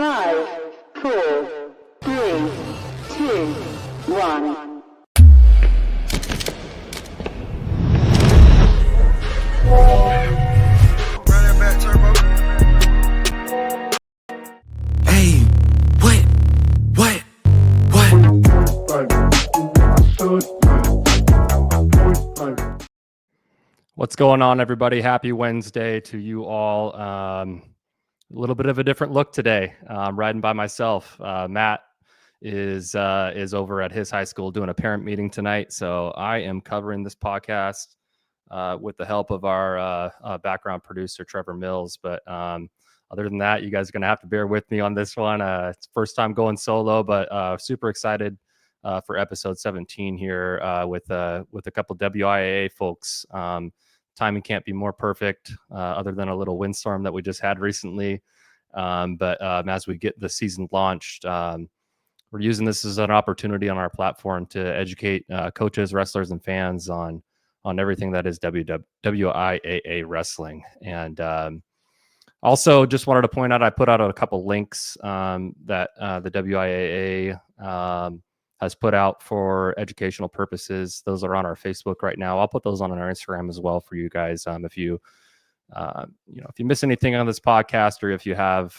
5, 4, 3, 2, 1. Hey, what? What's going on, everybody? Happy Wednesday to you all. A little bit of a different look today. I'm riding by myself. Matt is over at his high school doing a parent meeting tonight, so I am covering this podcast with the help of our background producer, Trevor Mills. But other than that, you guys are going to have to bear with me on this one. It's first time going solo, but super excited for episode 17 here with a couple WIAA folks. Timing can't be more perfect other than a little windstorm that we just had recently. But as we get the season launched, we're using this as an opportunity on our platform to educate coaches, wrestlers, and fans on everything that is WIAA wrestling. And also just wanted to point out, I put out a couple links that the WIAA has put out for educational purposes. Those are on our Facebook right now. I'll put those on our Instagram as well for you guys. If you miss anything on this podcast, or if you have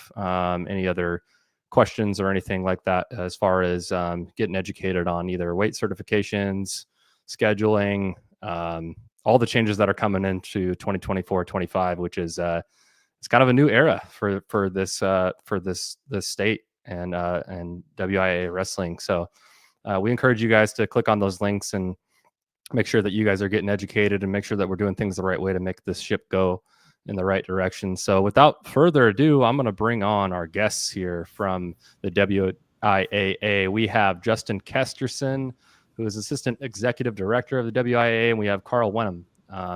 any other questions or anything like that, as far as getting educated on either weight certifications, scheduling, all the changes that are coming into 2024-25, which is it's kind of a new era for this state and WIAA wrestling. So we encourage you guys to click on those links and make sure that you guys are getting educated and make sure that we're doing things the right way to make this ship go in the right direction. So without further ado, I'm going to bring on our guests here from the WIAA. We have Justin Kesterson, who is Assistant Executive Director of the WIAA, and we have Carl Wenham,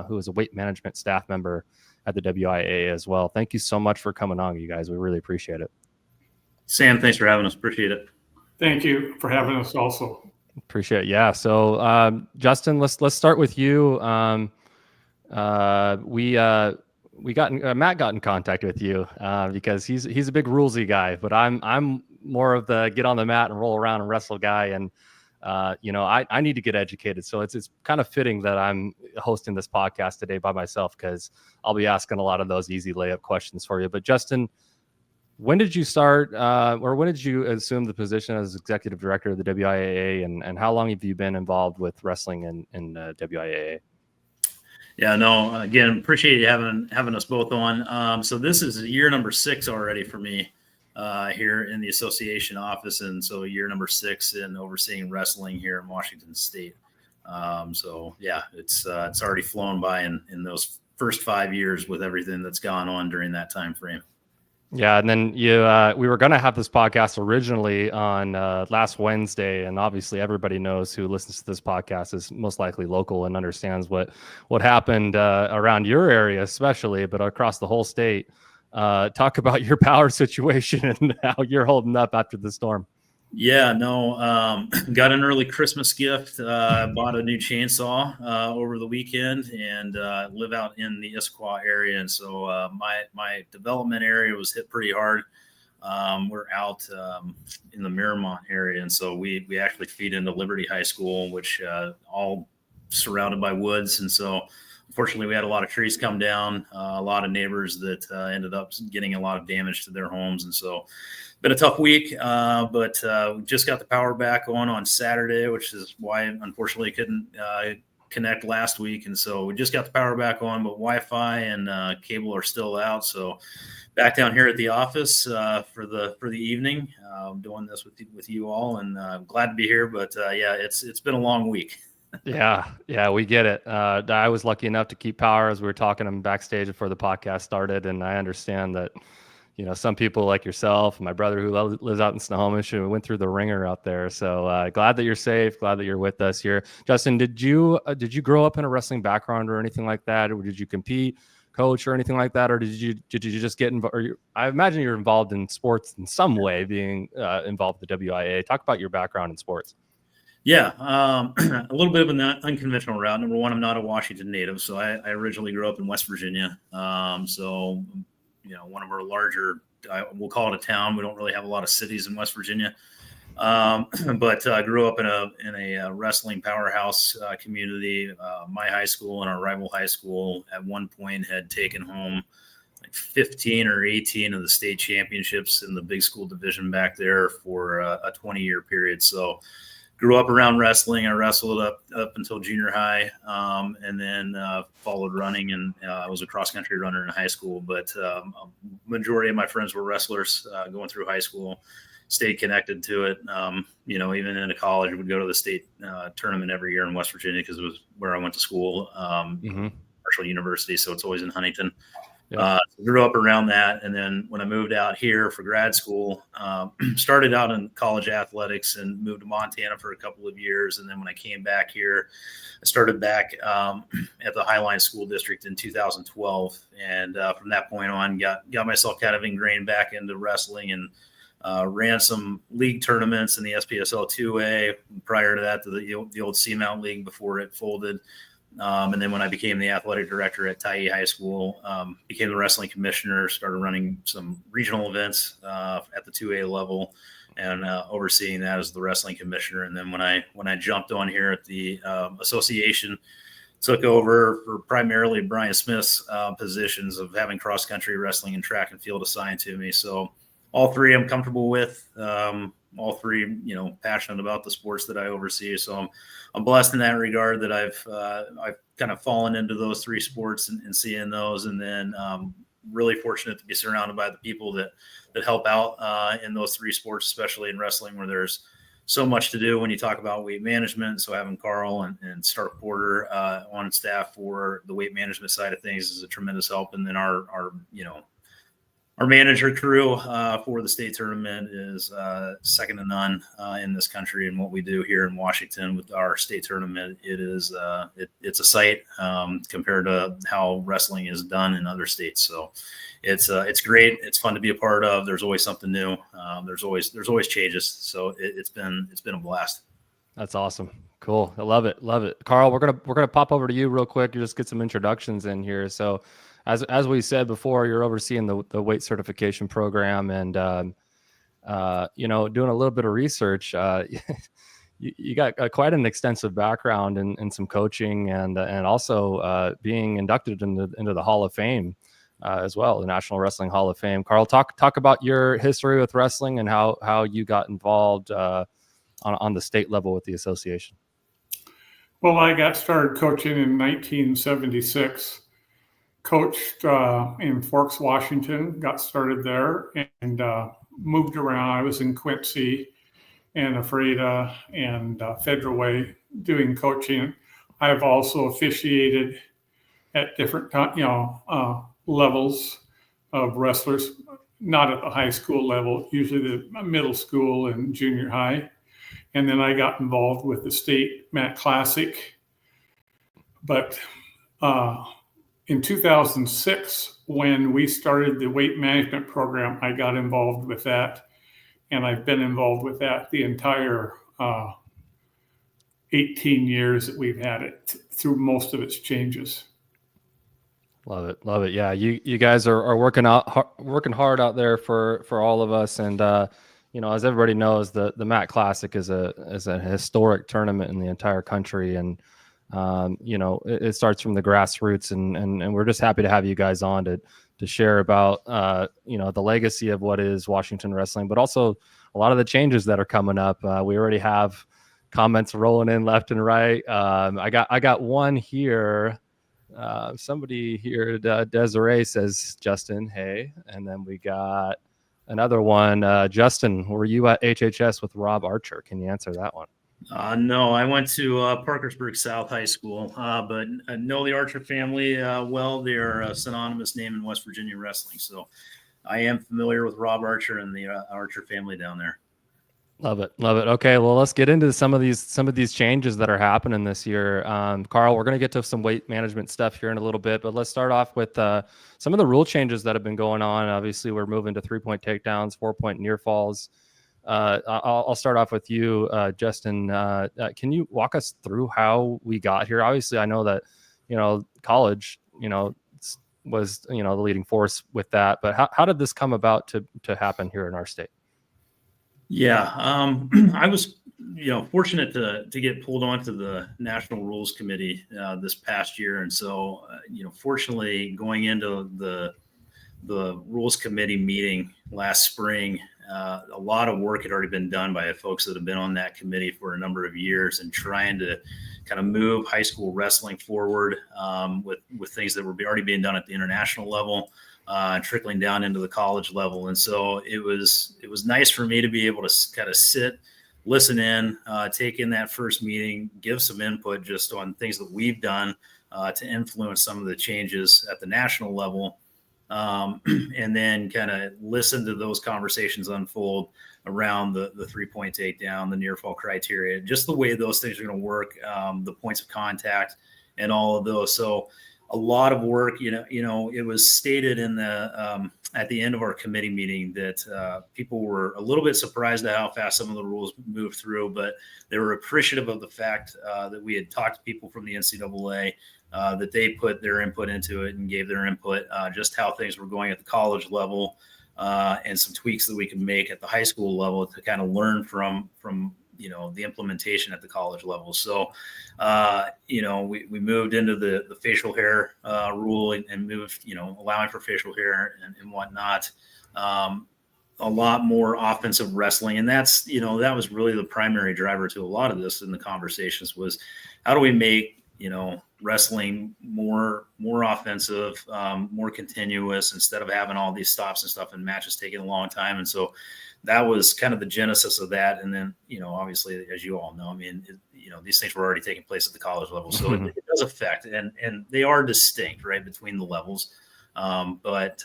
who is a weight management staff member at the WIAA as well. Thank you so much for coming on, you guys. We really appreciate it. Sam, thanks for having us. Appreciate it. Thank you for having us also. Appreciate it. Yeah. So Justin, let's start with you. Matt got in contact with you because he's a big rulesy guy, but I'm more of the get on the mat and roll around and wrestle guy. And I need to get educated. So it's kind of fitting that I'm hosting this podcast today by myself, because I'll be asking a lot of those easy layup questions for you. But Justin, when did you start or when did you assume the position as executive director of the WIAA, and how long have you been involved with wrestling in WIAA? Yeah, no, again, appreciate you having us both on. So this is year number 6 already for me here in the association office. And so year number 6 in overseeing wrestling here in Washington State. So yeah, it's already flown by in those first 5 years with everything that's gone on during that time frame. Yeah, and then we were going to have this podcast originally on last Wednesday, and obviously everybody knows who listens to this podcast is most likely local and understands what happened around your area especially, but across the whole state. Talk about your power situation and how you're holding up after the storm. Yeah, no, got an early Christmas gift, bought a new chainsaw over the weekend, and live out in the Issaquah area. And so my development area was hit pretty hard. We're out in the Miramont area. And so we actually feed into Liberty High School, which all surrounded by woods. And so unfortunately, we had a lot of trees come down, a lot of neighbors that ended up getting a lot of damage to their homes. And so been a tough week, but we just got the power back on Saturday, which is why unfortunately couldn't connect last week. And so we just got the power back on, but Wi-Fi and cable are still out. So back down here at the office for the evening, doing this with you all, and glad to be here. But yeah, it's been a long week. Yeah, we get it. I was lucky enough to keep power as we were talking backstage before the podcast started, and I understand that some people like yourself and my brother who lives out in Snohomish went through the ringer out there. So glad that you're safe. Glad that you're with us here. Justin, did you grow up in a wrestling background or anything like that, or did you compete, coach, or anything like that, or did you just get involved? I imagine you're involved in sports in some way, being involved with the WIAA. Talk about your background in sports. Yeah, a little bit of an unconventional route. Number one, I'm not a Washington native, so I originally grew up in West Virginia. So one of our larger we'll call it a town. We don't really have a lot of cities in West Virginia. But I grew up in a wrestling powerhouse community. My high school and our rival high school at one point had taken home like 15 or 18 of the state championships in the big school division back there for a 20-year period. So grew up around wrestling. I wrestled up until junior high, and then followed running, and I was a cross-country runner in high school. But majority of my friends were wrestlers going through high school. Stayed connected to it. Even into college, would go to the state tournament every year in West Virginia because it was where I went to school, Marshall University. So it's always in Huntington. Yeah. Grew up around that. And then when I moved out here for grad school, started out in college athletics and moved to Montana for a couple of years. And then when I came back here, I started back at the Highline School District in 2012. And from that point on, got myself kind of ingrained back into wrestling and ran some league tournaments in the SPSL 2A. Prior to that, to the old Seamount League before it folded. And then when I became the athletic director at Tyee High School, became the wrestling commissioner, started running some regional events at the 2A level and overseeing that as the wrestling commissioner. And then when I jumped on here at the association, took over for primarily Brian Smith's positions of having cross-country wrestling and track and field assigned to me. So all three I'm comfortable with, all three, passionate about the sports that I oversee. So I'm blessed in that regard that I've kind of fallen into those three sports and seeing those. And then really fortunate to be surrounded by the people that help out in those three sports, especially in wrestling where there's so much to do when you talk about weight management. So having Carl and Stark Porter on staff for the weight management side of things is a tremendous help. And then our manager crew for the state tournament is second to none in this country. And what we do here in Washington with our state tournament, it's a sight compared to how wrestling is done in other states. So it's great. It's fun to be a part of. There's always something new. There's always changes. So it's been a blast. That's awesome. Cool. I love it. Love it. Carl, we're gonna pop over to you real quick. You just get some introductions in here. So as we said before, you're overseeing the weight certification program and, doing a little bit of research. You got quite an extensive background in some coaching and also being inducted into the Hall of Fame as well, the National Wrestling Hall of Fame. Carl, talk about your history with wrestling and how you got involved on the state level with the association. Well, I got started coaching in 1976. Coached in Forks, Washington, got started there and moved around. I was in Quincy and Ephrata and Federal Way doing coaching. I've also officiated at different levels of wrestlers, not at the high school level, usually the middle school and junior high. And then I got involved with the state Mat Classic. But in 2006, when we started the weight management program, I got involved with that. And I've been involved with that the entire 18 years that we've had it through most of its changes. Love it. Love it. Yeah. You guys are working hard out there for all of us. And, as everybody knows, the Mat Classic is a historic tournament in the entire country. And, it starts from the grassroots and we're just happy to have you guys on to share about, the legacy of what is Washington wrestling, but also a lot of the changes that are coming up. We already have comments rolling in left and right. I got one here. Somebody here, Desiree says, Justin, hey. And then we got another one. Justin, were you at HHS with Rob Archer? Can you answer that one? No, I went to Parkersburg South High School, but I know the Archer family well. They're a synonymous name in West Virginia wrestling. So I am familiar with Rob Archer and the Archer family down there. Love it. Love it. Okay. Well, let's get into some of these changes that are happening this year. Carl, we're going to get to some weight management stuff here in a little bit, but let's start off with some of the rule changes that have been going on. Obviously, we're moving to 3-point takedowns, 4-point near falls. I'll start off with you, Justin. Can you walk us through how we got here? Obviously, I know that, college, was, the leading force with that. But how did this come about to happen here in our state? Yeah, I was, fortunate to get pulled onto the National Rules Committee this past year, and so, fortunately, going into the Rules Committee meeting last spring, a lot of work had already been done by folks that have been on that committee for a number of years and trying to kind of move high school wrestling forward with things that were already being done at the international level. Trickling down into the college level. And so it was nice for me to be able to kind of sit, listen in, take in that first meeting, give some input just on things that we've done to influence some of the changes at the national level. And then kind of listen to those conversations unfold around the 3-point takedown, the near fall criteria, just the way those things are going to work, the points of contact and all of those. So a lot of work, it was stated in the at the end of our committee meeting that people were a little bit surprised at how fast some of the rules moved through, but they were appreciative of the fact that we had talked to people from the NCAA, that they put their input into it and gave their input, just how things were going at the college level, and some tweaks that we could make at the high school level to kind of learn from the implementation at the college level. So, we moved into the facial hair rule and moved, allowing for facial hair and whatnot. A lot more offensive wrestling. And that's, that was really the primary driver to a lot of this in the conversations was how do we make, wrestling more offensive, more continuous instead of having all these stops and stuff and matches taking a long time. And so that was kind of the genesis of that. And then, obviously, as you all know, these things were already taking place at the college level. So it does affect, and they are distinct, right, between the levels. But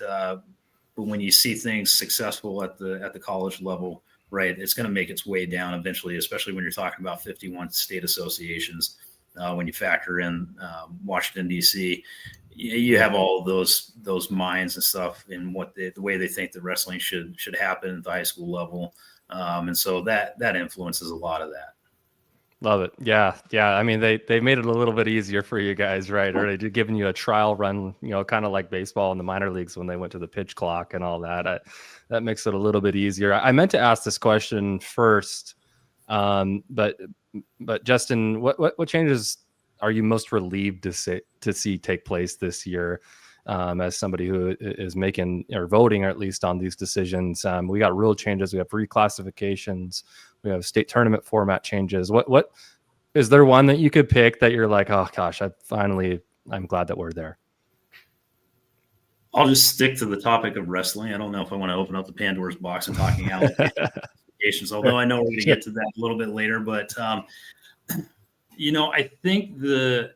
when you see things successful at the college level, right, it's going to make its way down eventually, especially when you're talking about 51 state associations. When you factor in Washington, D.C., you have all of those minds and stuff in what the way they think that wrestling should happen at the high school level. And so that influences a lot of that. Love it. Yeah. I mean, they made it a little bit easier for you guys, right? Or they giving you a trial run, kind of like baseball in the minor leagues when they went to the pitch clock and all that. That makes it a little bit easier. I meant to ask this question first, but Justin, what changes are you most relieved to see take place this year? As somebody who is making or voting, or at least on these decisions, we got rule changes, we have reclassifications, we have state tournament format changes. What is there one that you could pick that you're like, oh gosh, I'm glad that we're there? I'll just stick to the topic of wrestling. I don't know if I want to open up the Pandora's box and talking allocations, although I know we're going to get to that a little bit later. But I think the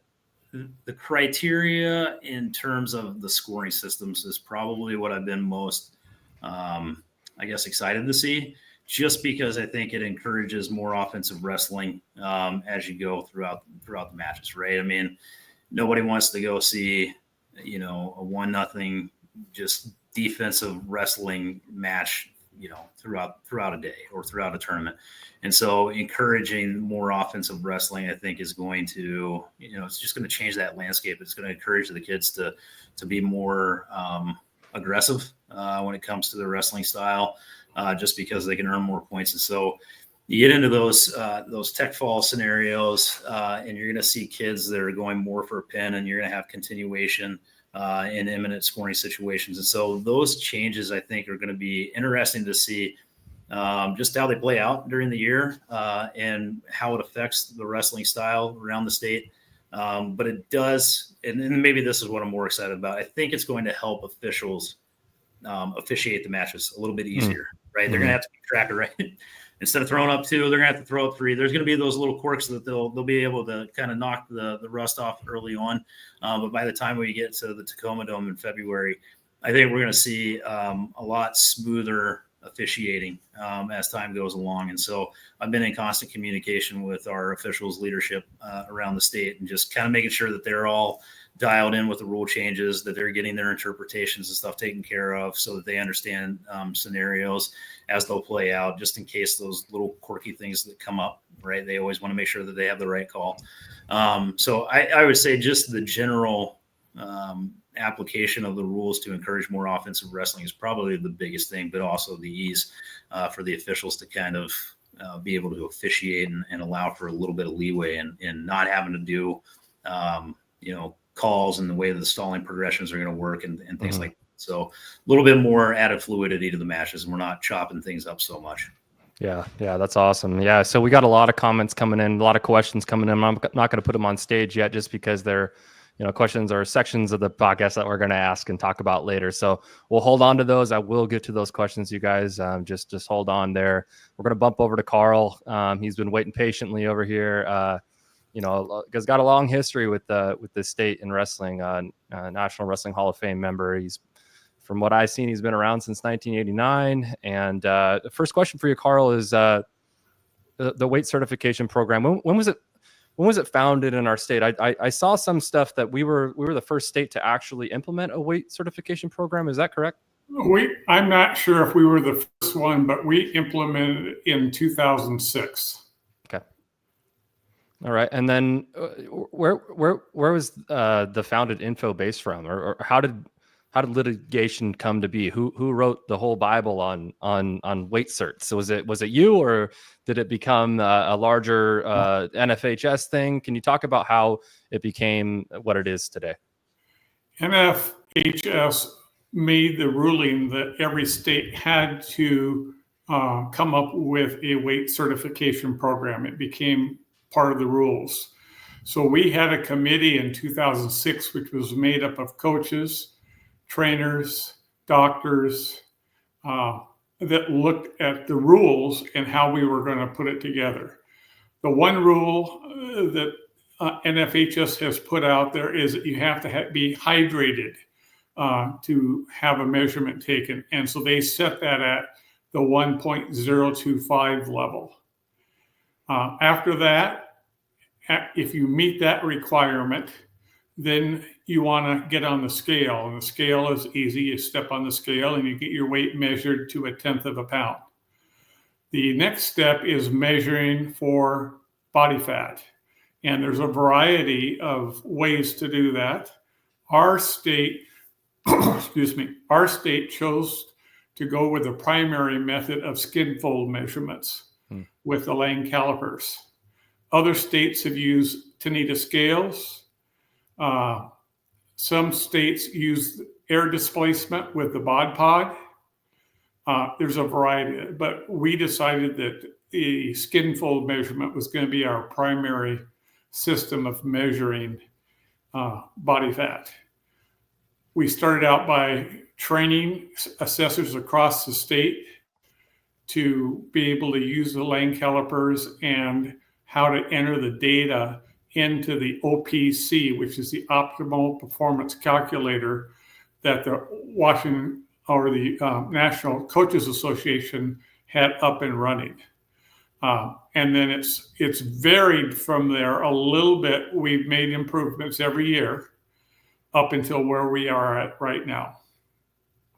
criteria in terms of the scoring systems is probably what I've been most, excited to see, just because I think it encourages more offensive wrestling as you go throughout the matches, right? I mean, nobody wants to go see, a 1-0 just defensive wrestling match, throughout a day or throughout a tournament. And so encouraging more offensive wrestling, I think, is going to, it's just going to change that landscape. It's going to encourage the kids to be more aggressive when it comes to their wrestling style, just because they can earn more points. And so you get into those tech fall scenarios, and you're going to see kids that are going more for a pin, and you're going to have continuation in imminent scoring situations. And so those changes, I think, are going to be interesting to see just how they play out during the year and how it affects the wrestling style around the state. But it does, and maybe this is what I'm more excited about, I think it's going to help officials officiate the matches a little bit easier, right? They're going to have to keep track of, right? Instead of throwing up 2, they're going to have to throw up 3. There's going to be those little quirks that they'll be able to kind of knock the rust off early on. But by the time we get to the Tacoma Dome in February, I think we're going to see a lot smoother officiating as time goes along. And so I've been in constant communication with our officials leadership around the state and just kind of making sure that they're all dialed in with the rule changes, that they're getting their interpretations and stuff taken care of so that they understand scenarios as they'll play out, just in case those little quirky things that come up, right? They always want to make sure that they have the right call. So I would say just the general application of the rules to encourage more offensive wrestling is probably the biggest thing, but also the ease for the officials to kind of be able to officiate and allow for a little bit of leeway and not having to do, calls and the way the stalling progressions are going to work and things like that. So a little bit more added fluidity to the matches, and we're not chopping things up so much. Yeah, that's awesome. Yeah, so we got a lot of comments coming in, a lot of questions coming in. I'm not going to put them on stage yet just because they're, questions or sections of the podcast that we're going to ask and talk about later. So we'll hold on to those. I will get to those questions, you guys. Just hold on there. We're going to bump over to Carl. He's been waiting patiently over here. Has got a long history with the state in wrestling, National Wrestling Hall of Fame member. From what I've seen, he's been around since 1989. And the first question for you, Carl, is the weight certification program. When was it founded in our state? I saw some stuff that we were the first state to actually implement a weight certification program. Is that correct? I'm not sure if we were the first one, but we implemented it in 2006. Okay. All right. And then where was the founded info base from, or how did litigation come to be? Who wrote the whole Bible on weight certs? So was it you, or did it become a larger NFHS thing? Can you talk about how it became what it is today? NFHS made the ruling that every state had to come up with a weight certification program. It became part of the rules. So we had a committee in 2006, which was made up of coaches, trainers, doctors, that looked at the rules and how we were going to put it together. The one rule that NFHS has put out there is that you have to be hydrated to have a measurement taken. And so they set that at the 1.025 level. After that, if you meet that requirement, then you want to get on the scale. And the scale is easy. You step on the scale and you get your weight measured to 1/10 of a pound. The next step is measuring for body fat. And there's a variety of ways to do that. Our state, our state chose to go with the primary method of skin fold measurements with the Lang calipers. Other states have used Tanita scales. Some states use air displacement with the bod pod. There's a variety, but we decided that the skin fold measurement was going to be our primary system of measuring body fat. We started out by training assessors across the state to be able to use the Lang calipers and how to enter the data into the OPC, which is the Optimal Performance Calculator that the Washington or the National Coaches Association had up and running. And then it's varied from there a little bit. We've made improvements every year up until where we are at right now.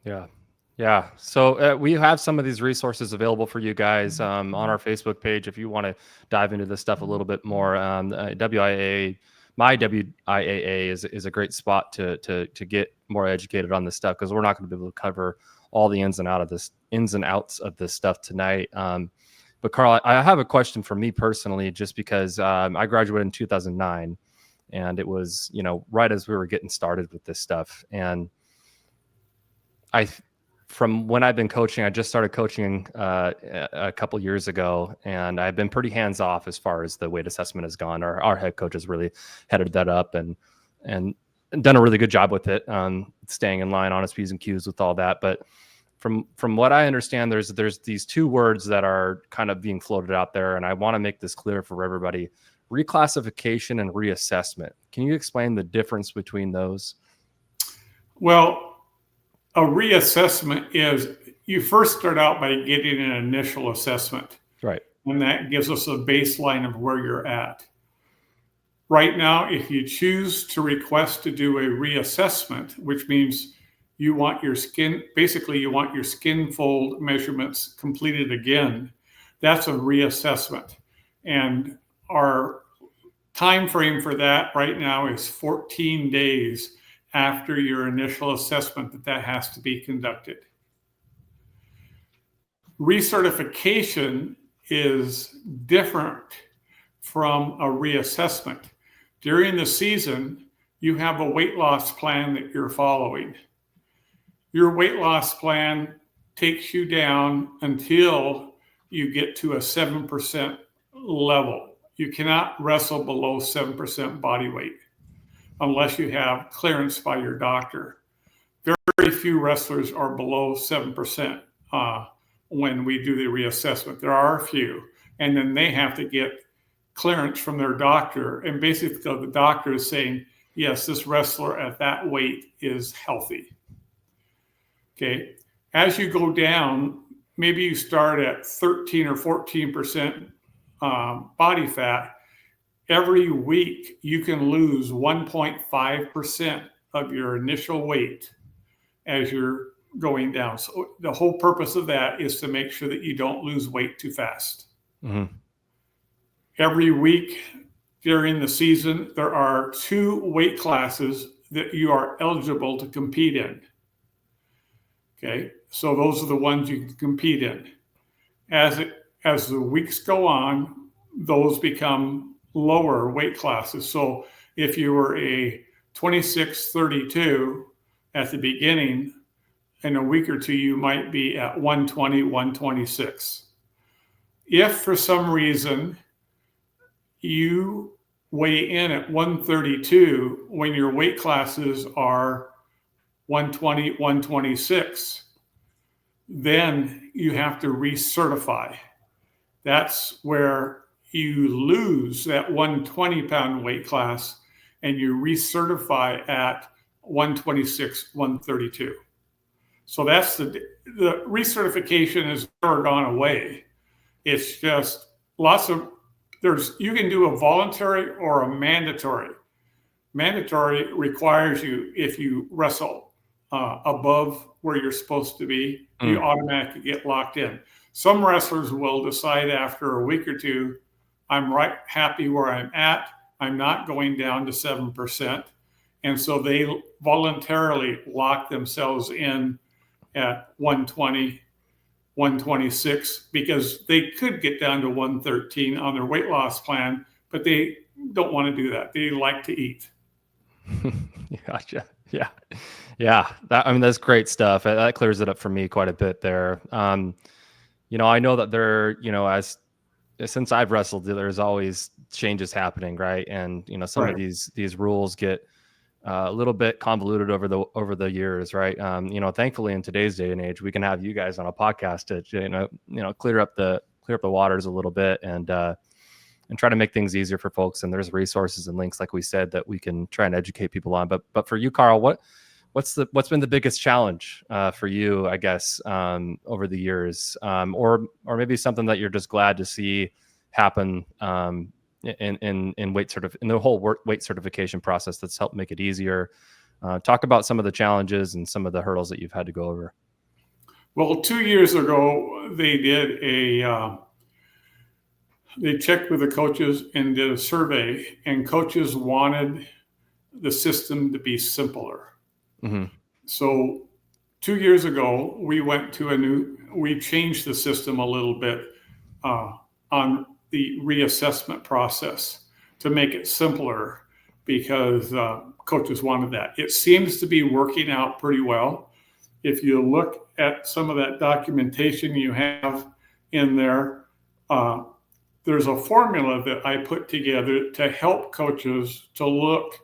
Yeah. So we have some of these resources available for you guys on our Facebook page if you want to dive into this stuff a little bit more. WIAA, my WIAA is a great spot to get more educated on this stuff, because we're not going to be able to cover all the ins and outs of this stuff tonight. But Carl, I have a question for me personally, just because I graduated in 2009, and it was right as we were getting started with this stuff, and from when I've been coaching, I just started coaching a couple years ago, and I've been pretty hands off as far as the weight assessment has gone. Our head coach has really headed that up and done a really good job with it, staying in line on his P's and Q's with all that. But from what I understand, there's these two words that are kind of being floated out there, and I want to make this clear for everybody: reclassification and reassessment. Can you explain the difference between those? Well, a reassessment is you first start out by getting an initial assessment. Right. And that gives us a baseline of where you're at. Right now, if you choose to request to do a reassessment, which means you want your skin fold measurements completed again, that's a reassessment. And our time frame for that right now is 14 days. after your initial assessment that has to be conducted. Recertification is different from a reassessment. During the season, you have a weight loss plan that you're following. Your weight loss plan takes you down until you get to a 7% level. You cannot wrestle below 7% body weight unless you have clearance by your doctor. Very few wrestlers are below 7% when we do the reassessment. There are a few, and then they have to get clearance from their doctor. And basically the doctor is saying, yes, this wrestler at that weight is healthy. Okay. As you go down, maybe you start at 13 or 14% body fat. Every week you can lose 1.5% of your initial weight as you're going down. So the whole purpose of that is to make sure that you don't lose weight too fast. Mm-hmm. Every week during the season, there are 2 weight classes that you are eligible to compete in. Okay, so those are the ones you can compete in. As the weeks go on, those become lower weight classes. So if you were a 26-32 at the beginning, in a week or two, you might be at 120, 126. If for some reason you weigh in at 132 when your weight classes are 120, 126, then you have to recertify. That's where you lose that 120-pound weight class and you recertify at 126, 132. So that's the recertification has never gone away. It's just you can do a voluntary or a mandatory. Mandatory requires you, if you wrestle above where you're supposed to be, you automatically get locked in. Some wrestlers will decide after a week or two, I'm happy where I'm at. I'm not going down to 7%. And so they voluntarily lock themselves in at 120, 126, because they could get down to 113 on their weight loss plan, but they don't want to do that. They like to eat. Gotcha. Yeah. Yeah. That's great stuff. That clears it up for me quite a bit there. I know that since I've wrestled, there's always changes happening. Right. And, some of these rules get a little bit convoluted over the years. Right. Thankfully in today's day and age, we can have you guys on a podcast to, clear up the waters a little bit and try to make things easier for folks. And there's resources and links, like we said, that we can try and educate people on. But for you, Carl, what's been the biggest challenge for you, I guess, over the years, or maybe something that you're just glad to see happen in the whole weight certification process that's helped make it easier? Talk about some of the challenges and some of the hurdles that you've had to go over. Well, 2 years ago, they did they checked with the coaches and did a survey, and coaches wanted the system to be simpler. Mm-hmm. So 2 years ago, we went to we changed the system a little bit on the reassessment process to make it simpler because coaches wanted that. It seems to be working out pretty well. If you look at some of that documentation you have in there, there's a formula that I put together to help coaches to look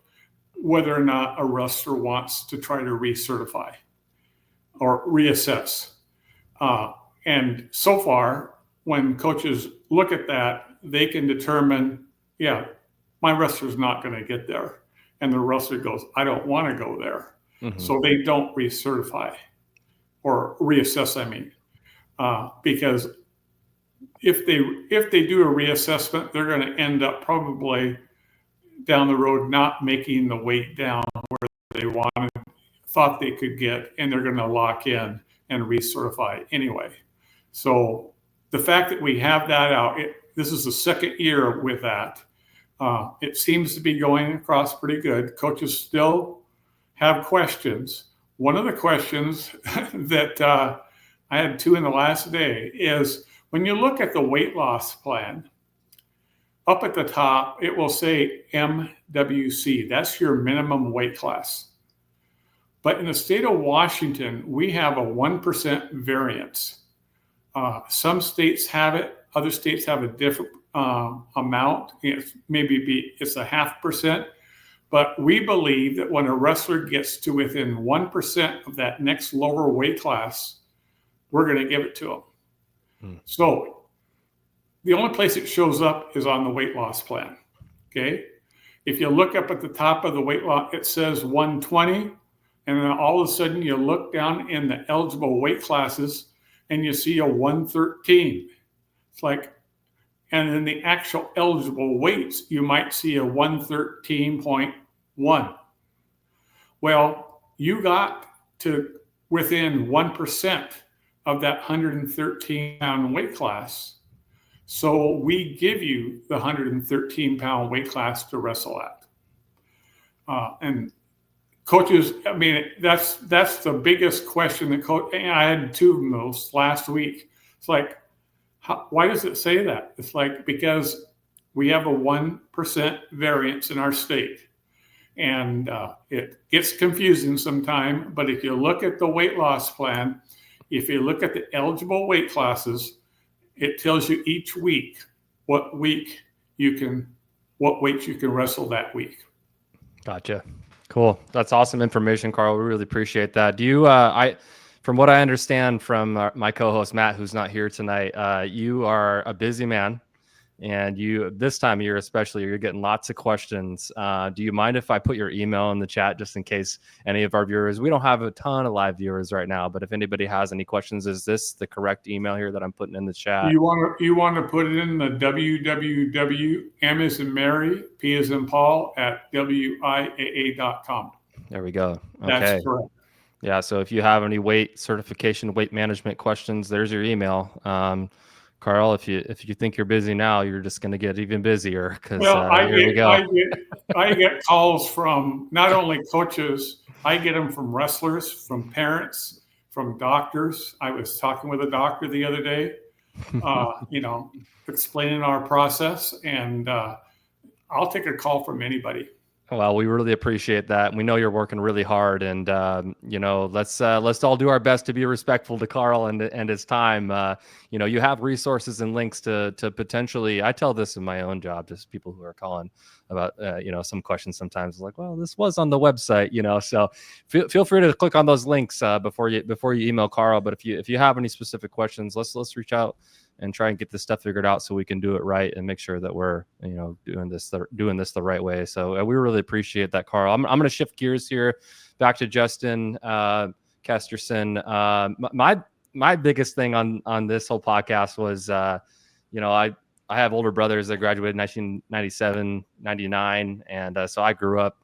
whether or not a wrestler wants to try to recertify or reassess. And so far, when coaches look at that, they can determine, yeah, my wrestler's not going to get there. And the wrestler goes, I don't want to go there. Mm-hmm. So they don't recertify or reassess, because if they do a reassessment, they're going to end up probably down the road not making the weight down where they thought they could get, and they're going to lock in and recertify anyway. So the fact that we have that out, this is the second year with that. It seems to be going across pretty good. Coaches still have questions. One of the questions that I had 2 in the last day is when you look at the weight loss plan, up at the top, it will say MWC. That's your minimum weight class. But in the state of Washington, we have a 1% variance. Some states have it. Other states have a different amount. It's a 0.5%. But we believe that when a wrestler gets to within 1% of that next lower weight class, we're going to give it to them. So the only place it shows up is on the weight loss plan. Okay. If you look up at the top of the weight loss, it says 120. And then all of a sudden you look down in the eligible weight classes and you see a 113. It's like, and in the actual eligible weights, you might see a 113.1. Well, you got to within 1% of that 113-pound weight class. So we give you the 113-pound weight class to wrestle at. And coaches, I mean, that's the biggest question that I had 2 of those last week. It's like, why does it say that? It's like, because we have a 1% variance in our state. And it gets confusing sometimes, but if you look at the weight loss plan, if you look at the eligible weight classes, it tells you each week what weights you can wrestle that week. Gotcha. Cool. That's awesome information, Carl. We really appreciate that. Do you, from what I understand from my co-host, Matt, who's not here tonight, you are a busy man, and this time of year especially, you're getting lots of questions. Do you mind if I put your email in the chat just in case any of our viewers, we don't have a ton of live viewers right now, but if anybody has any questions, is this the correct email here that I'm putting in the chat? You want to put it in the www, M as in Mary, P as in Paul, at WIAA.com. There we go. Okay. That's correct. Yeah. So if you have any weight certification, weight management questions, there's your email. Carl, if you think you're busy now, you're just going to get even busier because here we go. I get calls from not only coaches, I get them from wrestlers, from parents, from doctors. I was talking with a doctor the other day, explaining our process, and I'll take a call from anybody. Well, we really appreciate that. We know you're working really hard, and let's all do our best to be respectful to Carl and his time. You have resources and links to potentially. I tell this in my own job, just people who are calling about some questions. Sometimes like, well, this was on the website, So feel free to click on those links before you email Carl. But if you have any specific questions, let's reach out and try and get this stuff figured out so we can do it right and make sure that we're, doing this the right way. So we really appreciate that, Carl. I'm going to shift gears here back to Justin Kesterson. My biggest thing on this whole podcast was, I have older brothers that graduated in 1997, 99. And so I grew up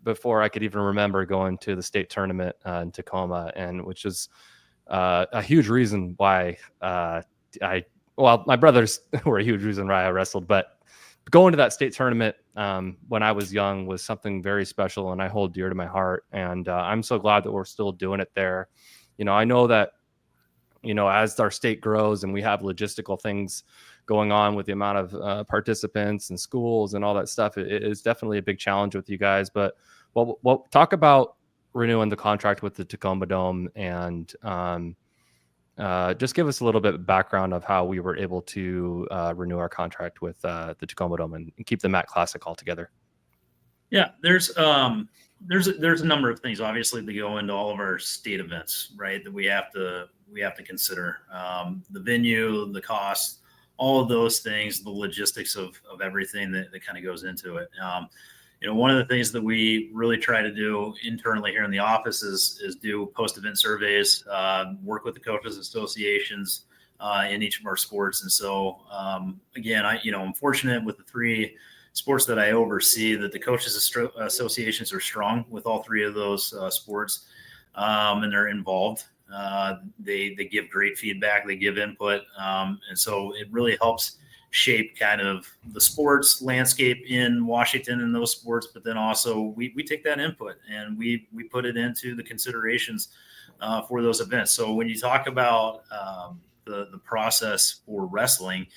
before I could even remember going to the state tournament in Tacoma, and which is a huge reason why my brothers were a huge reason why I wrestled, but going to that state tournament when I was young was something very special, and I hold dear to my heart. And I'm so glad that we're still doing it there. I know that, as our state grows and we have logistical things going on with the amount of participants and schools and all that stuff, it is definitely a big challenge with you guys. But we'll talk about renewing the contract with the Tacoma Dome, and just give us a little bit of background of how we were able to renew our contract with the Tacoma Dome and keep the MAC Classic all together. Yeah, there's a number of things obviously that go into all of our state events, right? That we have to consider the venue, the cost, all of those things, the logistics of everything that kind of goes into it. One of the things that we really try to do internally here in the office is do post-event surveys, work with the coaches associations in each of our sports. And so, again, I'm fortunate with the 3 sports that I oversee that the coaches associations are strong with all 3 of those sports, and they're involved. They give great feedback, they give input. And so it really helps shape kind of the sports landscape in Washington and those sports, but then also we take that input and we put it into the considerations for those events. So when you talk about the process for wrestling,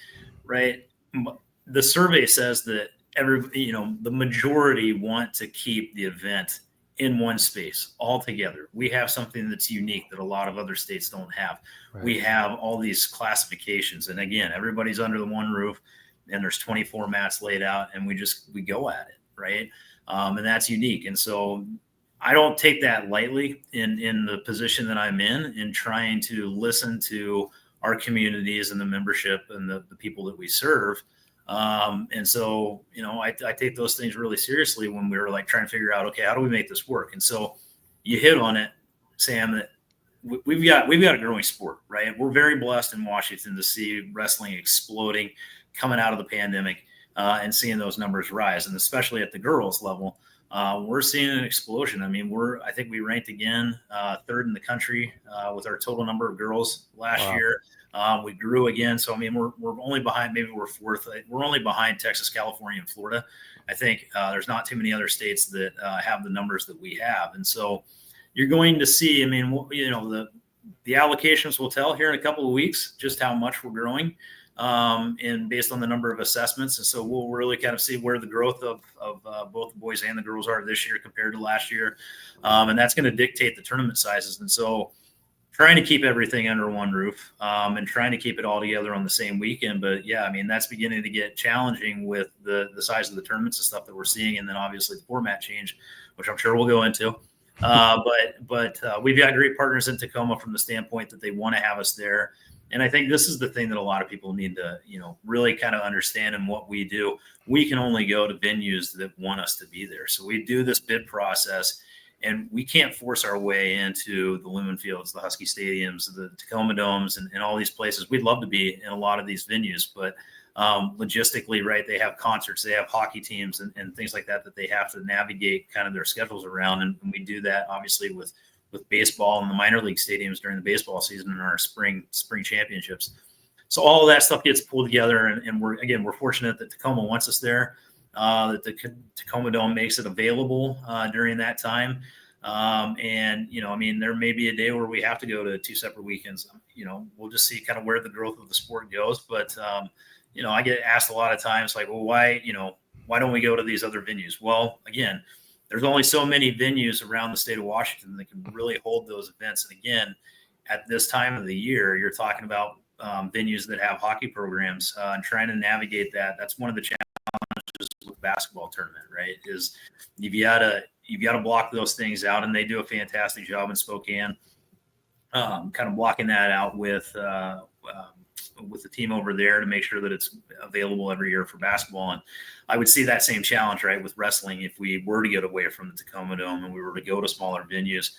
right, the survey says that the majority want to keep the event in one space all together. We have something that's unique that a lot of other states don't have. Right. We have all these classifications, and again, everybody's under the one roof, and there's 24 mats laid out, and we go at it, right? And that's unique. And so I don't take that lightly in the position that I'm in trying to listen to our communities and the membership and the people that we serve. And so, I take those things really seriously when we were like trying to figure out, okay, how do we make this work? And so you hit on it, Sam, that we've got a growing sport, right? We're very blessed in Washington to see wrestling exploding coming out of the pandemic, and seeing those numbers rise. And especially at the girls level, we're seeing an explosion. I mean, I think we ranked again, third in the country, with our total number of girls last year. We grew again. So, I mean, we're only behind, maybe we're fourth. We're only behind Texas, California, and Florida. I think there's not too many other states that have the numbers that we have. And so you're going to see, I mean, the allocations will tell here in a couple of weeks just how much we're growing, and based on the number of assessments. And so we'll really kind of see where the growth of both the boys and the girls are this year compared to last year. And that's going to dictate the tournament sizes. And so trying to keep everything under one roof, and trying to keep it all together on the same weekend. But yeah, I mean, that's beginning to get challenging with the size of the tournaments and stuff that we're seeing. And then obviously the format change, which I'm sure we'll go into. But we've got great partners in Tacoma from the standpoint that they want to have us there. And I think this is the thing that a lot of people need to, really kind of understand in what we do. We can only go to venues that want us to be there. So we do this bid process, and we can't force our way into the Lumen Fields, the Husky Stadiums, the Tacoma Domes, and all these places. We'd love to be in a lot of these venues, but logistically, right, they have concerts, they have hockey teams and things like that they have to navigate kind of their schedules around. And we do that obviously with baseball and the minor league stadiums during the baseball season and our spring championships. So all of that stuff gets pulled together, and we're fortunate that Tacoma wants us there, that the Tacoma Dome makes it available during that time. And, I mean, there may be a day where we have to go to 2 separate weekends. We'll just see kind of where the growth of the sport goes. But, I get asked a lot of times, like, well, why don't we go to these other venues? Well, again, there's only so many venues around the state of Washington that can really hold those events. And again, at this time of the year, you're talking about venues that have hockey programs, and trying to navigate that. That's one of the challenges with basketball tournament, right? Is you've got to block those things out, and they do a fantastic job in Spokane, kind of blocking that out with the team over there to make sure that it's available every year for basketball. And I would see that same challenge, right, with wrestling. If we were to get away from the Tacoma Dome and we were to go to smaller venues,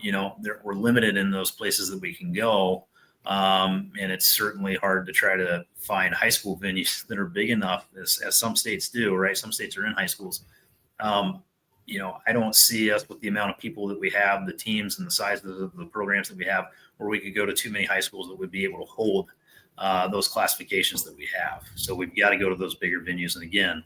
we're limited in those places that we can go. And it's certainly hard to try to find high school venues that are big enough, as some states do, right? Some states are in high schools. I don't see us with the amount of people that we have, the teams and the size of the programs that we have, where we could go to too many high schools that would be able to hold those classifications that we have. So we've got to go to those bigger venues. And again,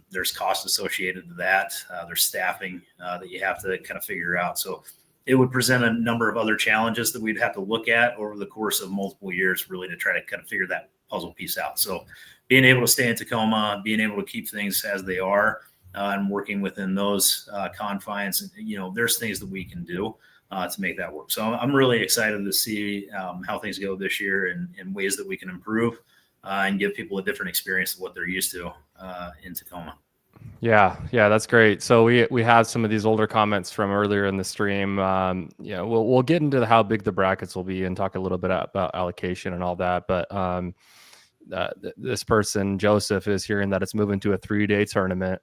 there's costs associated to that. There's staffing that you have to kind of figure out. So it would present a number of other challenges that we'd have to look at over the course of multiple years, really, to try to kind of figure that puzzle piece out. So being able to stay in Tacoma, being able to keep things as they are, and working within those confines, there's things that we can do to make that work. So I'm really excited to see how things go this year and ways that we can improve and give people a different experience of what they're used to in Tacoma. Yeah, that's great. So we have some of these older comments from earlier in the stream. We'll get into how big the brackets will be and talk a little bit about allocation and all that. But this person, Joseph, is hearing that it's moving to a 3-day tournament.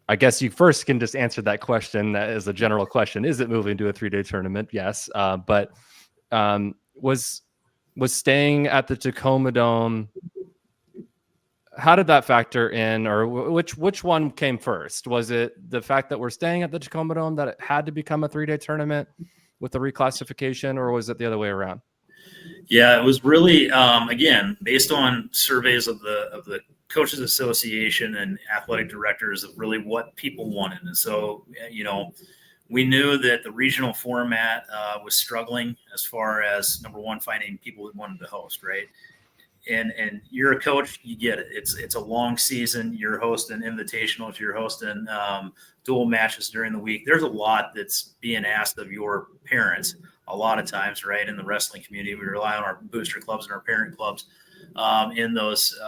I guess you first can just answer that question as a general question. Is it moving to a 3-day tournament? Yes. But was staying at the Tacoma Dome, how did that factor in, or which one came first? Was it the fact that we're staying at the Tacoma Dome, that it had to become a 3-day tournament with the reclassification, or was it the other way around? Yeah, it was really, again, based on surveys of the Coaches Association and athletic directors of really what people wanted. And so, we knew that the regional format was struggling as far as, number one, finding people that wanted to host, right? And you're a coach, you get it. It's a long season. You're hosting invitationals, you're hosting dual matches during the week. There's a lot that's being asked of your parents a lot of times, right? In the wrestling community, we rely on our booster clubs and our parent clubs in those.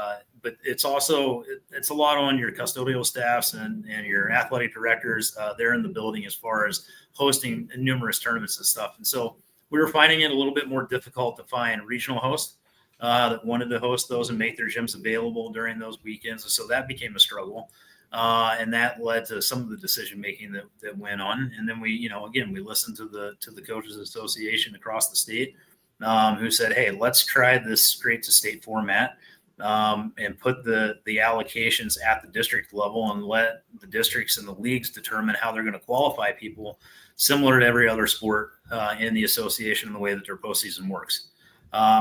But it's also, it's a lot on your custodial staffs and your athletic directors there in the building as far as hosting numerous tournaments and stuff. And so we were finding it a little bit more difficult to find regional hosts that wanted to host those and make their gyms available during those weekends. And so that became a struggle. And that led to some of the decision making that went on. And then we, again, we listened to the Coaches Association across the state who said, hey, let's try this straight to state format and put the allocations at the district level and let the districts and the leagues determine how they're going to qualify people, similar to every other sport in the association in the way that their postseason works.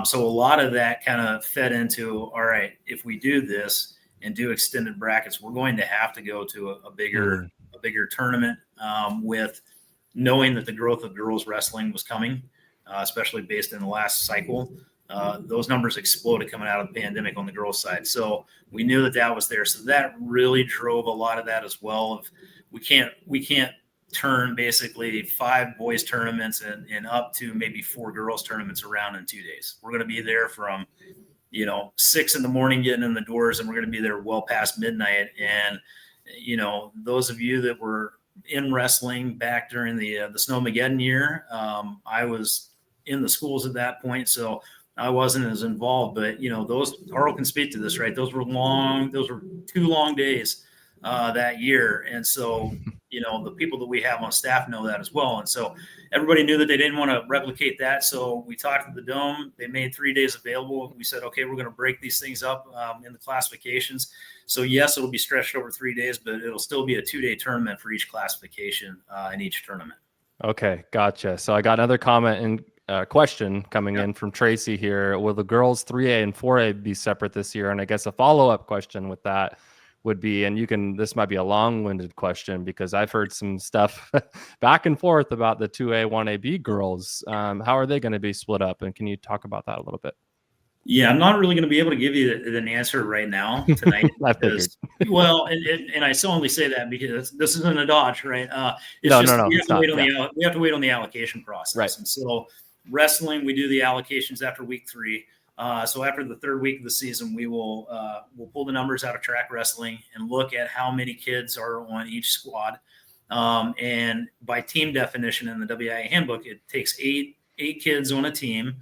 So a lot of that kind of fed into, all right, if we do this and do extended brackets, we're going to have to go to a bigger tournament with knowing that the growth of girls wrestling was coming, especially based in the last cycle. Those numbers exploded coming out of the pandemic on the girls' side. So we knew that was there. So that really drove a lot of that as well. Of we can't turn basically 5 boys tournaments and up to maybe 4 girls tournaments around in 2 days. We're going to be there from 6 a.m. getting in the doors, and we're going to be there well past midnight. And those of you that were in wrestling back during the Snowmageddon year, I was in the schools at that point, so I wasn't as involved. But those, Carl can speak to this, right? Those were 2 long days that year. And so the people that we have on staff know that as well. And so everybody knew that they didn't want to replicate that. So we talked to the Dome. They made 3 days available. We said, okay, we're going to break these things up in the classifications. So yes, it'll be stretched over 3 days, but it'll still be a 2-day tournament for each classification in each tournament. Okay, gotcha. So I got another comment and question coming in from Tracy here. Will the girls 3A and 4A be separate this year? And I guess a follow-up question with that would be, and this might be a long-winded question because I've heard some stuff back and forth about the 2A, 1AB girls. How are they going to be split up? And can you talk about that a little bit? Yeah, I'm not really going to be able to give you an answer right now tonight. because, and I still only say that because this isn't a dodge, right? We have to wait on the allocation process. Right. And so wrestling, we do the allocations after week 3. So after the 3rd week of the season, we'll pull the numbers out of track wrestling and look at how many kids are on each squad. And by team definition in the WIAA handbook, it takes eight kids on a team.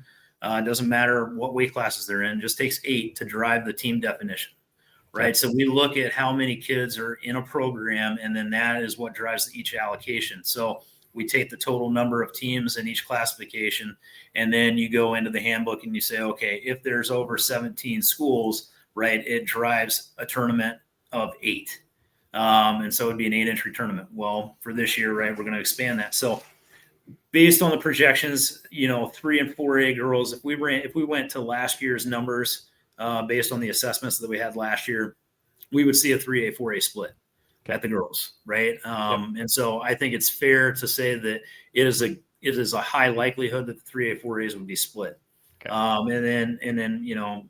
It doesn't matter what weight classes they're in, it just takes 8 to drive the team definition, right? Okay. So we look at how many kids are in a program, and then that is what drives each allocation. So we take the total number of teams in each classification, and then you go into the handbook and you say, okay, if there's over 17 schools, right, it drives a tournament of 8. And so it'd be an 8-entry tournament. Well, for this year, right, we're going to expand that. So based on the projections, 3 and 4A girls, if we went to last year's numbers, based on the assessments that we had last year, we would see a 3A, 4A split at the girls, right? And so I think it's fair to say that it is a high likelihood that the 3A, 4As would be split. Okay. And then you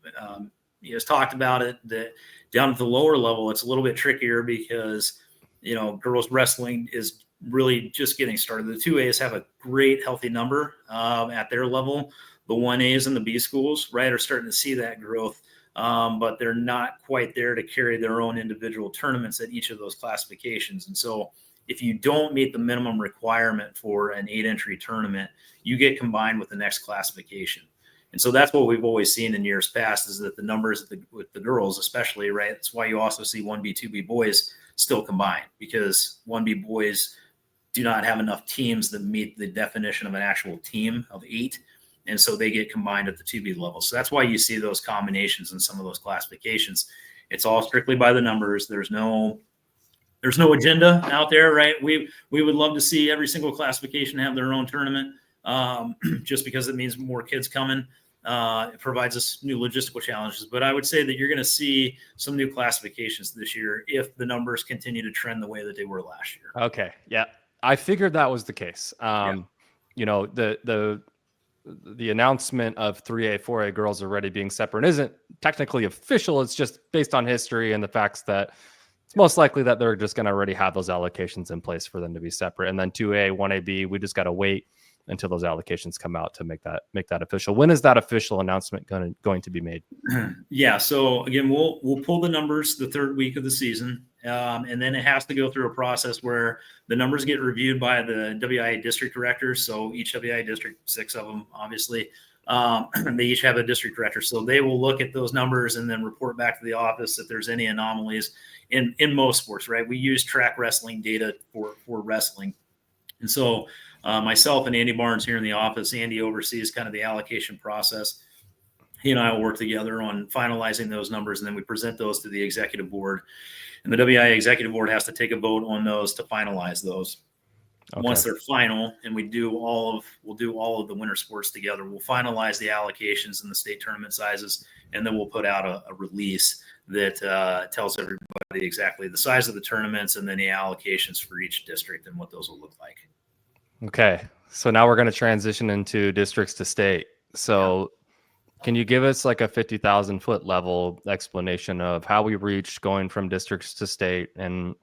just talked about it, that down at the lower level, it's a little bit trickier because, girls wrestling is really just getting started. The 2As have a great healthy number at their level. The 1As and the B schools, right, are starting to see that growth, but they're not quite there to carry their own individual tournaments at each of those classifications. And so if you don't meet the minimum requirement for an 8-entry tournament, you get combined with the next classification. And so that's what we've always seen in years past, is that the numbers with the girls especially, right, that's why you also see 1B, 2B boys still combined, because 1B boys do not have enough teams that meet the definition of an actual team of 8. And so they get combined at the 2B level. So that's why you see those combinations in some of those classifications. It's all strictly by the numbers. There's no agenda out there, right? We would love to see every single classification have their own tournament, just because it means more kids coming. It provides us new logistical challenges, but I would say that you're going to see some new classifications this year if the numbers continue to trend the way that they were last year. Okay. Yeah. I figured that was the case. You know, the announcement of 3A, 4A girls already being separate isn't technically official. It's just based on history and the facts that it's most likely that they're just going to already have those allocations in place for them to be separate. And then 2A, 1AB, we just got to wait until those allocations come out to make that official. When is that official announcement going to be made? Yeah. So again, we'll pull the numbers the third week of the season. And then it has to go through a process where the numbers get reviewed by the WIAA district directors. So each WIAA district, 6 of them, obviously, they each have a district director. So they will look at those numbers and then report back to the office if there's any anomalies in most sports, right? We use track wrestling data for wrestling. And so myself and Andy Barnes here in the office, Andy oversees kind of the allocation process. He and I will work together on finalizing those numbers, and then we present those to the executive board. And the WIAA executive board has to take a vote on those to finalize those. Okay. Once they're final, and we'll do all of the winter sports together. We'll finalize the allocations and the state tournament sizes, and then we'll put out a release that tells everybody exactly the size of the tournaments and then the allocations for each district and what those will look like. Okay, so now we're going to transition into districts to state. So can you give us like a 50,000 foot level explanation of how we reached going from districts to state? And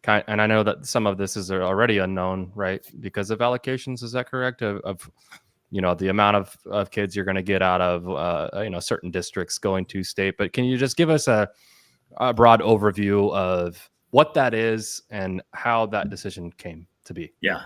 I know that some of this is already unknown, right? Because of allocations, is that correct? Of you know, the amount of kids you're going to get out of, you know, certain districts going to state. But can you just give us a broad overview of what that is and how that decision came to be? Yeah.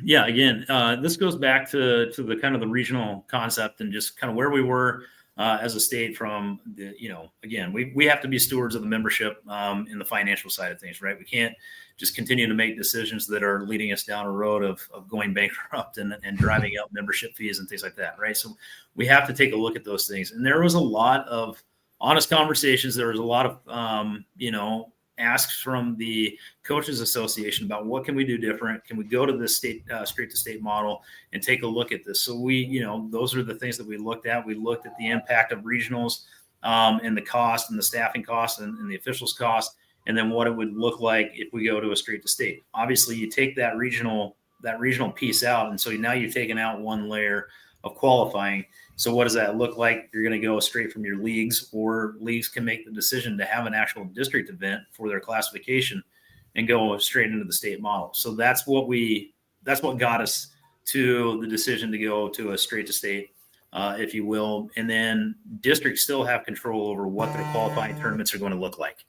Yeah. Again, this goes back to the kind of the regional concept and just kind of where we were as a state from the, you know, again, we have to be stewards of the membership in the financial side of things, right? We can't just continue to make decisions that are leading us down a road of going bankrupt and driving up membership fees and things like that, right? So we have to take a look at those things. And there was a lot of honest conversations. There was a lot of, you know, asks from the Coaches Association about what can we do different? Can we go to the state straight to state model and take a look at this? So we, you know, those are the things that we looked at. We looked at the impact of regionals and the cost and the staffing costs and the officials cost, and then what it would look like if we go to a straight to state. Obviously, you take that regional piece out, and so now you've taken out one layer of qualifying. So what does that look like? You're going to go straight from your leagues, or leagues can make the decision to have an actual district event for their classification and go straight into the state model. So that's what got us to the decision to go to a straight to state, if you will. And then districts still have control over what their qualifying tournaments are going to look like,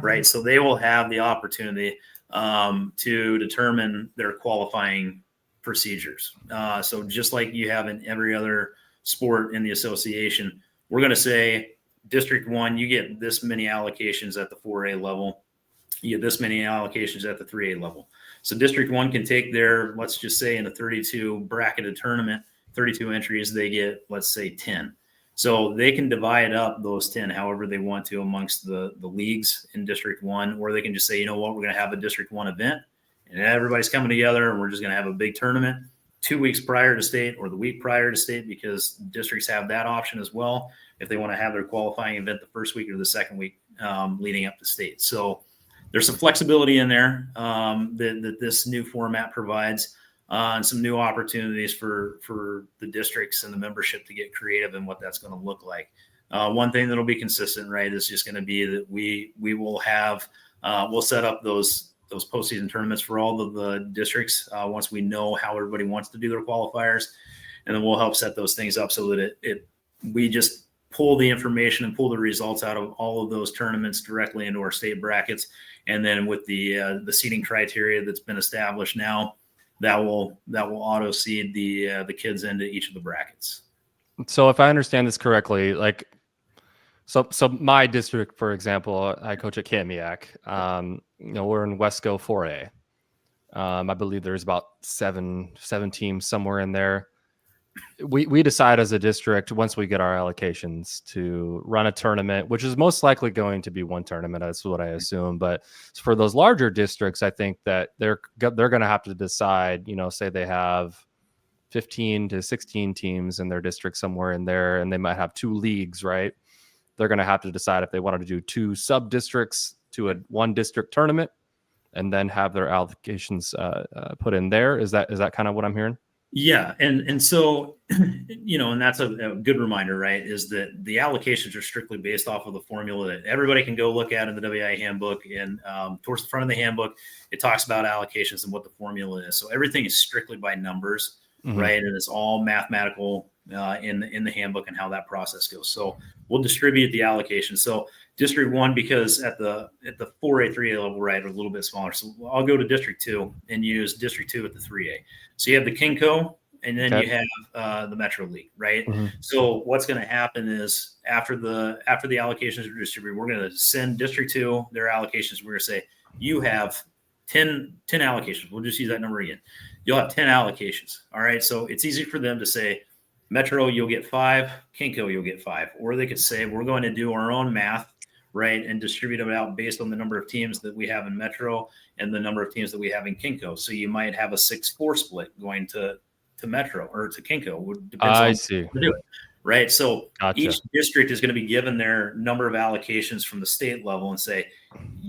right? So they will have the opportunity to determine their qualifying procedures. So just like you have in every other sport in the association, we're going to say District 1, you get this many allocations at the 4A level. You get this many allocations at the 3A level. So District 1 can take their, let's just say in a 32 bracketed tournament, 32 entries, they get, let's say 10. So they can divide up those 10 however they want to amongst the leagues in District 1, or they can just say, you know what, we're going to have a District 1 event and everybody's coming together and we're just going to have a big tournament 2 weeks prior to state or the week prior to state, because districts have that option as well if they want to have their qualifying event the first week or the second week leading up to state. So there's some flexibility in there that this new format provides, and some new opportunities for the districts and the membership to get creative in what that's going to look like. One thing that'll be consistent, right, is just going to be that we will have we'll set up those postseason tournaments for all of the districts once we know how everybody wants to do their qualifiers, and then we'll help set those things up so that we just pull the information and pull the results out of all of those tournaments directly into our state brackets. And then with the seeding criteria that's been established now, that will auto seed the kids into each of the brackets. So if I understand this correctly, like, so my district, for example, I coach at Kamiak. You know, we're in Wesco 4A. I believe there's about seven teams somewhere in there. We decide as a district, once we get our allocations, to run a tournament, which is most likely going to be one tournament. That's what I assume. But for those larger districts, I think that they're going to have to decide, you know, say they have 15 to 16 teams in their district, somewhere in there, and they might have 2 leagues, right? They're going to have to decide if they wanted to do 2 sub districts to a 1 district tournament, and then have their allocations put in there. Is that kind of what I'm hearing? Yeah. And so, and that's a good reminder, right? Is that the allocations are strictly based off of the formula that everybody can go look at in the WIAA handbook. And towards the front of the handbook, it talks about allocations and what the formula is. So everything is strictly by numbers, right? And it's all mathematical in the handbook and how that process goes. So we'll distribute the allocation. So District 1, because at the 4A, 3A level, right, are a little bit smaller. So I'll go to District 2 and use District 2 at the 3A. So you have the KingCo, and then you have the Metro League, right? So what's going to happen is after the allocations are distributed, we're going to send District 2 their allocations. We're going to say, you have 10 allocations. We'll just use that number again. You'll have 10 allocations. All right. So it's easy for them to say, Metro, you'll get 5, KingCo, you'll get 5. Or they could say, we're going to do our own math, right, and distribute them out based on the number of teams that we have in Metro and the number of teams that we have in KingCo. So you might have a 6-4 split going to Metro or to KingCo. I see. To do it, right? So Gotcha. Each district is going to be given their number of allocations from the state level and say,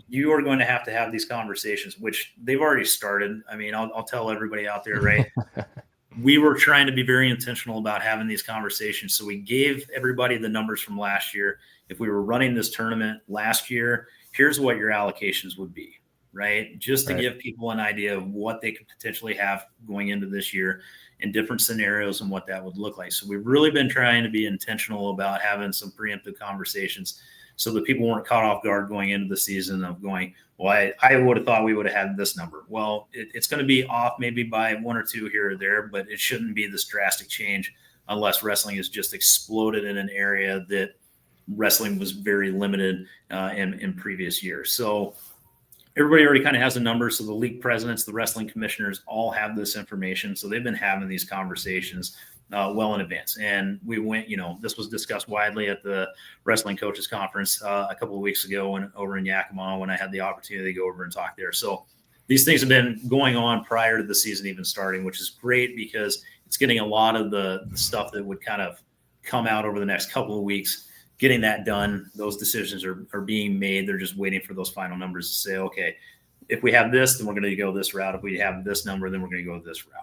you are going to have these conversations, which they've already started. I mean, I'll tell everybody out there, right? We were trying to be very intentional about having these conversations. So we gave everybody the numbers from last year. If we were running this tournament last year, here's what your allocations would be, right? Just to give people an idea of what they could potentially have going into this year in different scenarios and what that would look like. So we've really been trying to be intentional about having some preemptive conversations so that people weren't caught off guard going into the season of going, well, I would have thought we would have had this number. Well, it's going to be off maybe by 1 or 2 here or there, but it shouldn't be this drastic change unless wrestling has just exploded in an area that wrestling was very limited in previous years. So everybody already kind of has a number. So the league presidents, the wrestling commissioners all have this information. So they've been having these conversations well in advance. And we went, this was discussed widely at the Wrestling Coaches Conference a couple of weeks ago over in Yakima when I had the opportunity to go over and talk there. So these things have been going on prior to the season even starting, which is great because it's getting a lot of the stuff that would kind of come out over the next couple of weeks, getting that done. Those decisions are being made. They're just waiting for those final numbers to say, okay, if we have this, then we're going to go this route. If we have this number, then we're going to go this route.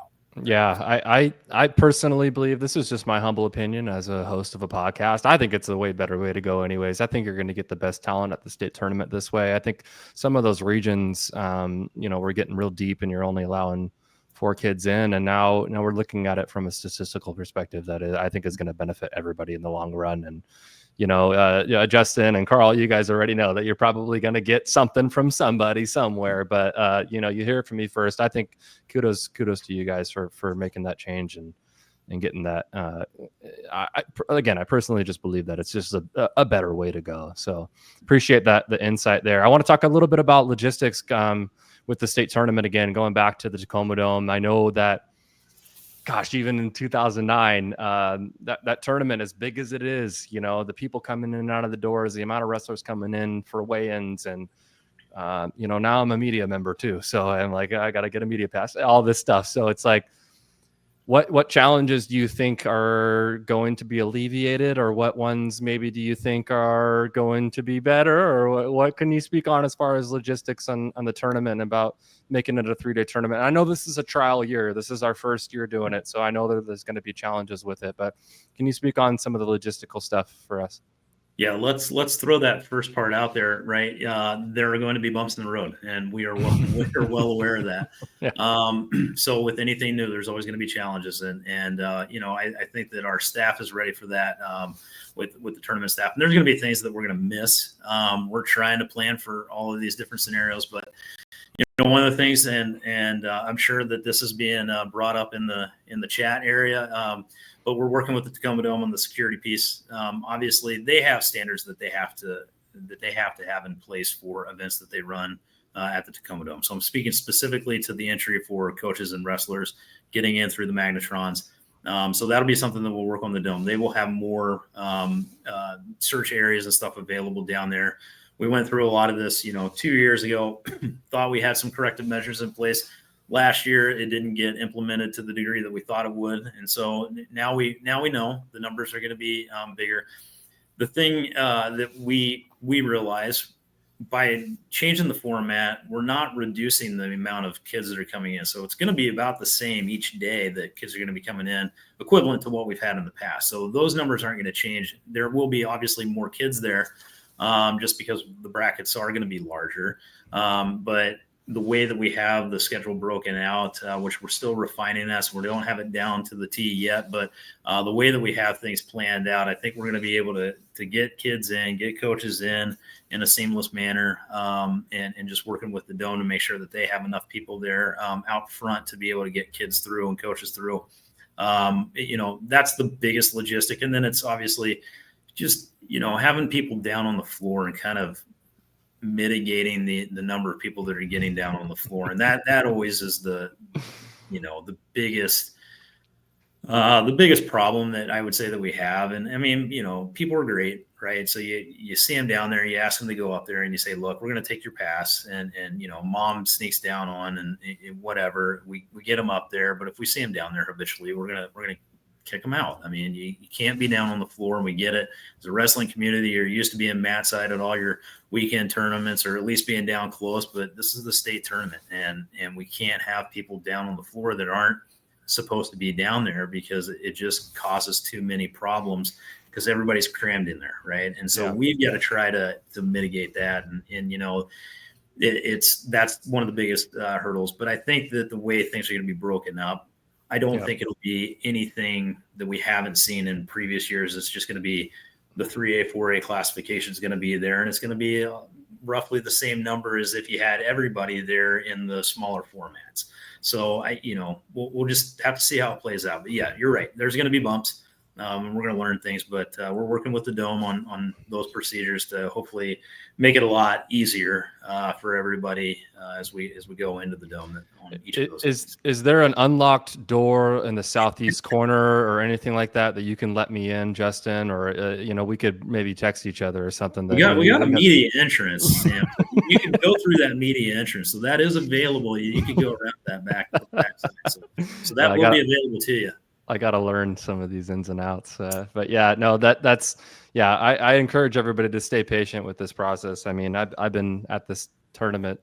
Yeah, I personally believe, this is just my humble opinion as a host of a podcast, I think it's a way better way to go anyways. I think you're going to get the best talent at the state tournament this way. I think some of those regions, we're getting real deep and you're only allowing 4 kids in. And now we're looking at it from a statistical perspective that I think is going to benefit everybody in the long run. And Justin and Carl, you guys already know that you're probably going to get something from somebody somewhere, but you hear it from me first. I think kudos to you guys for making that change and getting that. I personally just believe that it's just a better way to go. So appreciate the insight there. I want to talk a little bit about logistics with the state tournament again, going back to the Tacoma Dome. I know that, gosh, even in 2009, that tournament, as big as it is, the people coming in and out of the doors, the amount of wrestlers coming in for weigh-ins, and now I'm a media member too, so I'm like, I got to get a media pass, all this stuff. So it's like, what challenges do you think are going to be alleviated, or what ones maybe do you think are going to be better, or what can you speak on as far as logistics on the tournament, about making it a 3-day tournament? I know this is a trial year. This is our first year doing it, so I know that there's going to be challenges with it, but can you speak on some of the logistical stuff for us? Yeah, let's throw that first part out there, right? There are going to be bumps in the road, and we are well aware of that. Yeah. So with anything new, there's always going to be challenges, and I think that our staff is ready for that with the tournament staff. And there's going to be things that we're going to miss. We're trying to plan for all of these different scenarios, but one of the things, and I'm sure that this is being brought up in the chat area. But we're working with the Tacoma Dome on the security piece. Obviously, they have standards that they have to have in place for events that they run at the Tacoma Dome. So I'm speaking specifically to the entry for coaches and wrestlers getting in through the magnetrons. So that'll be something that we'll work on the dome. They will have more search areas and stuff available down there. We went through a lot of this, 2 years ago, thought we had some corrective measures in place. last year it didn't get implemented to the degree that we thought it would, and so now we know the numbers are going to be bigger. The thing that we realize, by changing the format, we're not reducing the amount of kids that are coming in. So it's going to be about the same each day that kids are going to be coming in, equivalent to what we've had in the past. So those numbers aren't going to change. There will be obviously more kids there, just because the brackets are going to be larger. But the way that we have the schedule broken out, which we're still refining that, so we don't have it down to the T yet, but the way that we have things planned out, I think we're going to be able to get kids in, get coaches in a seamless manner, and just working with the Dome to make sure that they have enough people there out front to be able to get kids through and coaches through. That's the biggest logistic. And then it's obviously just, having people down on the floor and kind of mitigating the number of people that are getting down on the floor. And that always is the biggest problem that I would say that we have. And I mean, people are great, right? So you see them down there, you ask them to go up there and you say, look, we're going to take your pass, and mom sneaks down on and whatever, we get them up there. But if we see them down there habitually, we're going to kick them out. I mean, you can't be down on the floor, and we get it. As a wrestling community, you're used to being mat side at all your weekend tournaments, or at least being down close, but this is the state tournament, and we can't have people down on the floor that aren't supposed to be down there, because it just causes too many problems, because everybody's crammed in there, right? And so we've got to try to mitigate that, and that's one of the biggest hurdles. But I think that the way things are going to be broken up, I don't think it'll be anything that we haven't seen in previous years. It's just going to be the 3A, 4A classification is going to be there, and it's going to be roughly the same number as if you had everybody there in the smaller formats. So we'll just have to see how it plays out. But yeah, you're right. There's going to be bumps. And we're going to learn things, but we're working with the Dome on those procedures to hopefully make it a lot easier for everybody as we go into the Dome. On each of those is there an unlocked door in the southeast corner or anything like that you can let me in, Justin? Or we could maybe text each other or something. We got a media entrance, Sam. You can go through that media entrance, so that is available. You can go around that back side. So that will be available to you. I got to learn some of these ins and outs. But yeah, no, I encourage everybody to stay patient with this process. I mean, I've been at this tournament,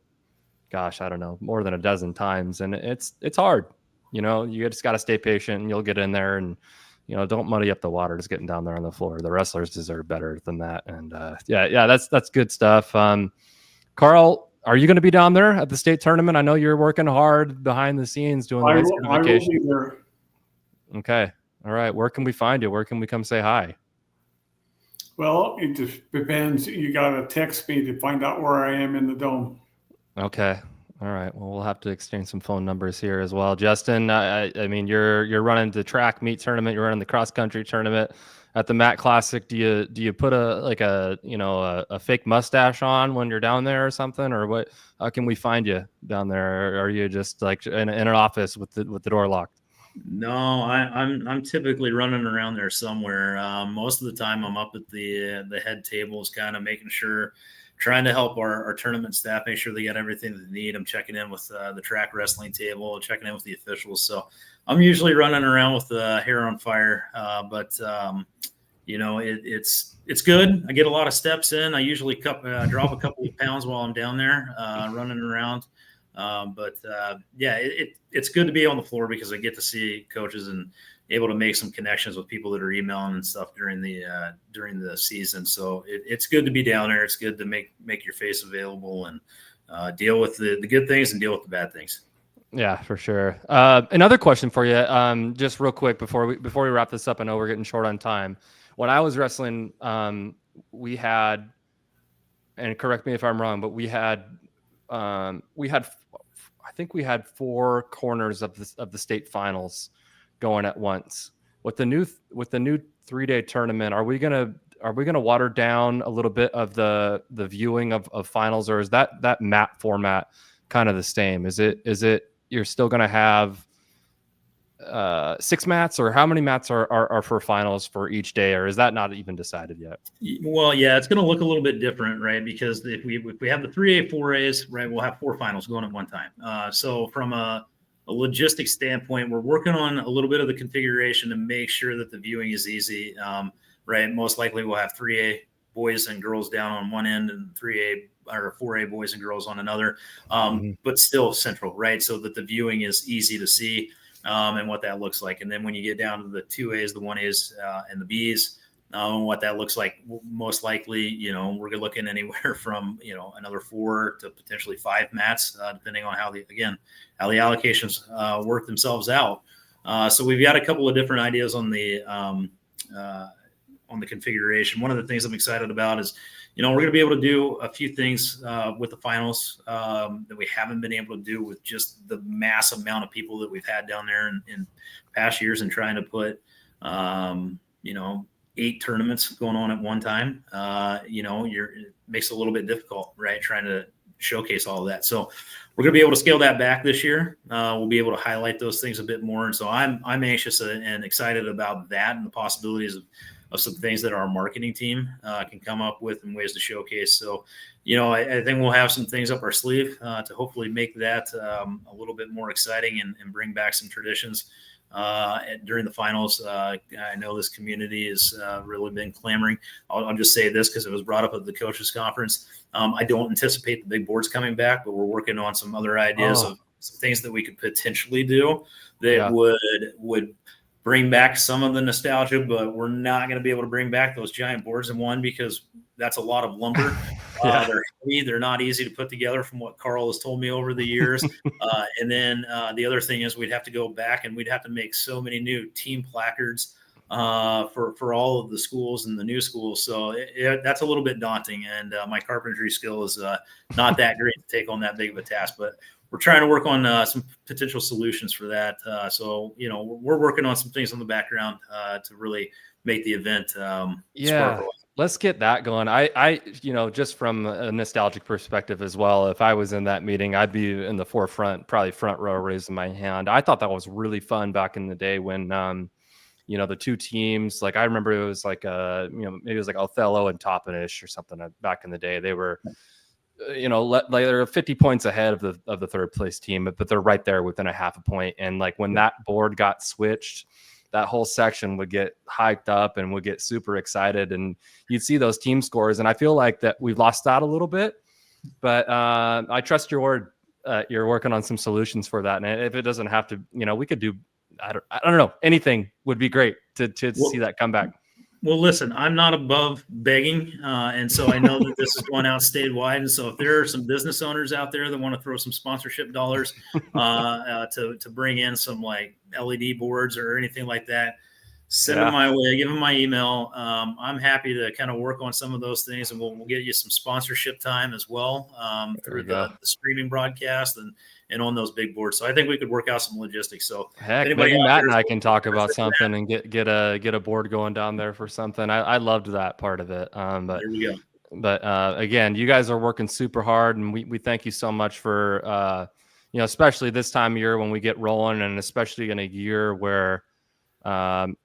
gosh, I don't know, more than a dozen times, and it's hard. You just got to stay patient, and you'll get in there, and don't muddy up the water just getting down there on the floor. The wrestlers deserve better than that. And that's good stuff. Carl, are you going to be down there at the state tournament? I know you're working hard behind the scenes doing the certification. I will be there. Okay. All right. Where can we find you? Where can we come say hi? Well, it just depends. You got to text me to find out where I am in the Dome. Okay. All right. Well, we'll have to exchange some phone numbers here as well. Justin, I mean, you're running the track meet tournament. You're running the cross country tournament at the Matt Classic. Do you put a fake mustache on when you're down there or something, or what? How can we find you down there? Or are you just like in an office with the door locked? No, I'm typically running around there somewhere. Most of the time I'm up at the head tables, kind of making sure, trying to help our tournament staff make sure they got everything that they need. I'm checking in with the track wrestling table, checking in with the officials. So I'm usually running around with the hair on fire. But it's good. I get a lot of steps in. I usually drop a couple of pounds while I'm down there running around. It's good to be on the floor, because I get to see coaches and able to make some connections with people that are emailing and stuff during the season. So it's good to be down there. It's good to make your face available and deal with the good things and deal with the bad things. Yeah, for sure. Another question for you, just real quick before we wrap this up. I know we're getting short on time. When I was wrestling, we had, and correct me if I'm wrong, but we had I think we had 4 corners of the state finals going at once. With the new 3-day tournament, are we gonna water down a little bit of the viewing of finals, or is that map format kind of the same? Is it you're still gonna have 6 mats, or how many mats are for finals for each day, or is that not even decided yet? Well, yeah, it's going to look a little bit different, right? Because if we have the 3A, 4As, right, we'll have 4 finals going at one time. So from a a logistics standpoint, we're working on a little bit of the configuration to make sure that the viewing is easy. Right. Most likely we'll have 3A boys and girls down on one end and 3A or 4A boys and girls on another, but still central, right? So that the viewing is easy to see and what that looks like. And then when you get down to the 2As, the 1As, and the Bs, what that looks like, most likely, we're looking anywhere from, another 4 to potentially 5 mats, depending on how the allocations work themselves out. So we've got a couple of different ideas on the configuration. One of the things I'm excited about is, we're going to be able to do a few things with the finals that we haven't been able to do with just the mass amount of people that we've had down there in past years, and trying to put, 8 tournaments going on at one time. It makes it a little bit difficult, right? Trying to showcase all of that. So we're going to be able to scale that back this year. We'll be able to highlight those things a bit more. And so I'm anxious and excited about that and the possibilities of some things that our marketing team can come up with and ways to showcase. So, I think we'll have some things up our sleeve to hopefully make that a little bit more exciting and bring back some traditions during the finals. I know this community has really been clamoring. I'll just say this because it was brought up at the coaches conference. I don't anticipate the big boards coming back, but we're working on some other ideas of some things that we could potentially do that would bring back some of the nostalgia, but we're not going to be able to bring back those giant boards in one because that's a lot of lumber. They're heavy. They're not easy to put together from what Carl has told me over the years. And then the other thing is we'd have to go back and we'd have to make so many new team placards for all of the schools and the new schools. So that's a little bit daunting. And my carpentry skill is not that great to take on that big of a task, but we're trying to work on some potential solutions for that. So, we're working on some things in the background to really make the event sparkle. Let's get that going. I just from a nostalgic perspective as well, if I was in that meeting, I'd be in the forefront, probably front row, raising my hand. I thought that was really fun back in the day when, the two teams, like I remember it was like, maybe it was like Othello and Toppenish or something back in the day. They were, they're 50 points ahead of the third place team, but they're right there within a half a point. And like when that board got switched, that whole section would get hyped up and would get super excited, and you'd see those team scores. And I feel like that we've lost that a little bit, but I trust your word. You're working on some solutions for that. And if it doesn't have to, we could do, I don't know, anything would be great to see that come back. Well, listen, I'm not above begging. And so I know that this is going out statewide. And so if there are some business owners out there that want to throw some sponsorship dollars to bring in some like LED boards or anything like that, send them my way, give them my email. I'm happy to kind of work on some of those things, and we'll get you some sponsorship time as well through the streaming broadcast and on those big boards. So I think we could work out some logistics. So heck, maybe Matt and I can talk about something and get a board going down there for something. I loved that part of it. But there we go. But again, you guys are working super hard, and we thank you so much for especially this time of year when we get rolling, and especially in a year where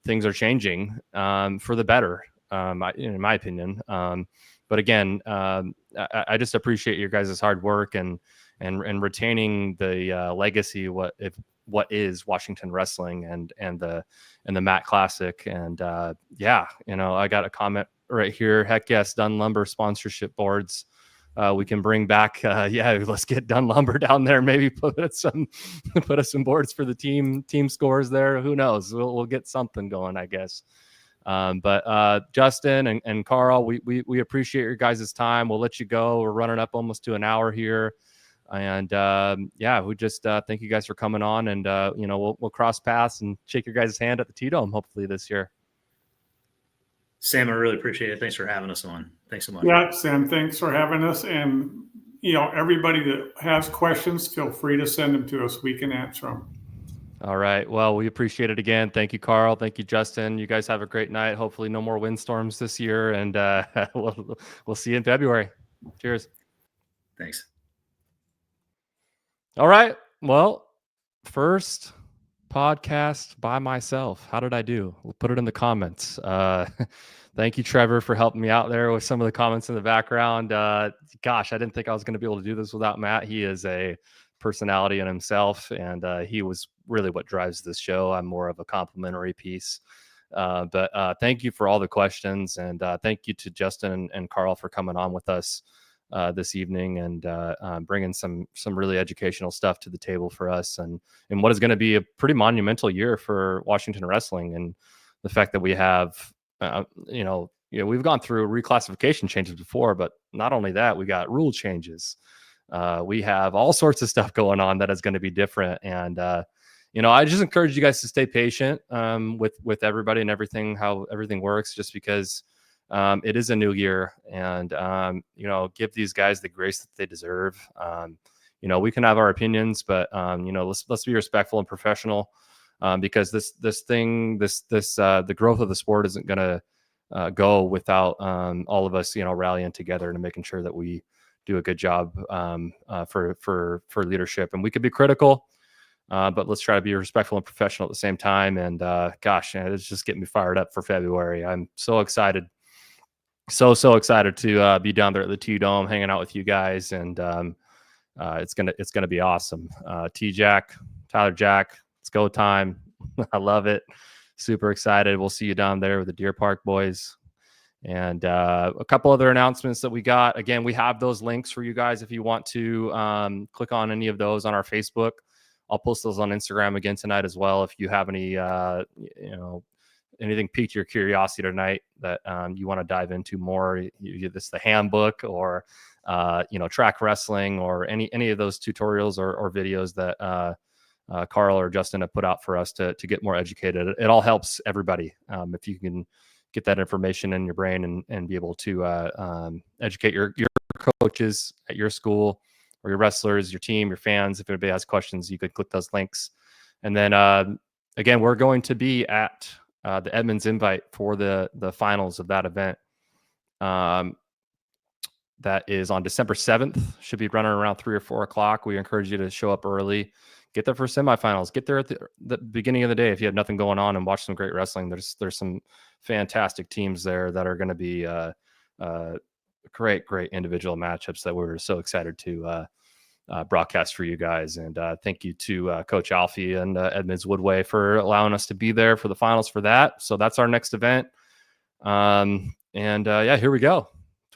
things are changing for the better, in my opinion. But again, I just appreciate your guys' hard work and retaining the legacy what is Washington wrestling and the Mat Classic. And I got a comment right here. Heck yes, Dunn Lumber sponsorship boards. We can bring back. Let's get Dunn Lumber down there. Maybe put us some boards for the team scores there. Who knows? We'll get something going, I guess. But Justin and Carl, we appreciate your guys' time. We'll let you go. We're running up almost to an hour here. And we just thank you guys for coming on, and we'll cross paths and shake your guys' hand at the T-Dome hopefully this year. Sam, I really appreciate it. Thanks for having us on. Thanks so much. Yeah, Sam, thanks for having us. And everybody that has questions, feel free to send them to us. We can answer them. All right. Well, we appreciate it again. Thank you, Carl. Thank you, Justin. You guys have a great night. Hopefully no more windstorms this year, and we'll see you in February. Cheers. Thanks. All right. Well, first podcast by myself. How did I do? We'll put it in the comments. Thank you, Trevor, for helping me out there with some of the comments in the background. Gosh, I didn't think I was going to be able to do this without Matt. He is a personality in himself, and he was really what drives this show. I'm more of a complimentary piece. But thank you for all the questions, and thank you to Justin and Carl for coming on with us this evening and bringing some really educational stuff to the table for us, and what is going to be a pretty monumental year for Washington wrestling, and the fact that we have, we've gone through reclassification changes before, but not only that, we got rule changes. We have all sorts of stuff going on that is going to be different, and I just encourage you guys to stay patient with everybody and everything, how everything works, just because it is a new year, and give these guys the grace that they deserve. We can have our opinions, but let's be respectful and professional, because the growth of the sport isn't going to go without all of us rallying together and making sure that we do a good job for leadership. And we could be critical, but let's try to be respectful and professional at the same time. And gosh, it's just getting me fired up for February. I'm so excited. So excited to be down there at the T-Dome hanging out with you guys. And it's gonna be awesome. T-Jack, Tyler Jack, it's go time. I love it. Super excited. We'll see you down there with the Deer Park boys. And a couple other announcements that we got. Again, we have those links for you guys if you want to click on any of those on our Facebook. I'll post those on Instagram again tonight as well. If you have any, anything piqued your curiosity tonight that you want to dive into more, this the handbook or track wrestling or any of those tutorials or videos that Carl or Justin have put out for us to get more educated. It all helps everybody if you can get that information in your brain and be able to educate your coaches at your school, or your wrestlers, your team, your fans. If anybody has questions, you could click those links. And then again, we're going to be at the Edmonds Invite for the finals of that event. That is on December 7th. Should be running around 3 or 4 o'clock. We encourage you to show up early. Get there for semifinals. Get there at the beginning of the day if you have nothing going on, and watch some great wrestling. There's some fantastic teams there that are going to be great individual matchups that we're so excited to broadcast for you guys. And thank you to Coach Alfie and Edmonds Woodway for allowing us to be there for the finals for that. So that's our next event. Here we go.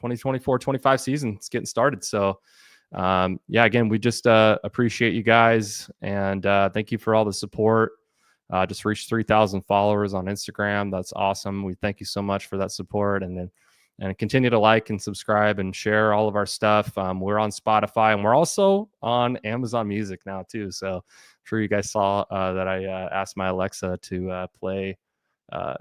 2024-25 season. It's getting started. So again, we just appreciate you guys, and thank you for all the support. Just reached 3,000 followers on Instagram. That's awesome. We thank you so much for that support, and continue to like and subscribe and share all of our stuff. We're on Spotify, and we're also on Amazon Music now too. So I'm sure you guys saw that I asked my Alexa to play.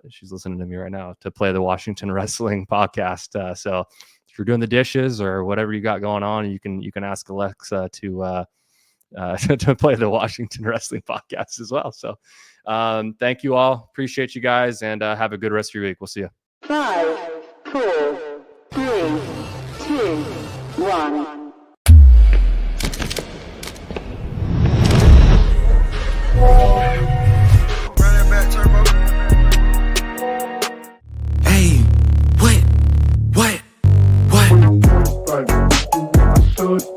She's listening to me right now, to play the Washington Wrestling podcast. So if you're doing the dishes or whatever you got going on, you can ask Alexa to play the Washington Wrestling podcast as well. So thank you all. Appreciate you guys, and have a good rest of your week. We'll see you. 5, 4, 3, 2, 1. Hey, what?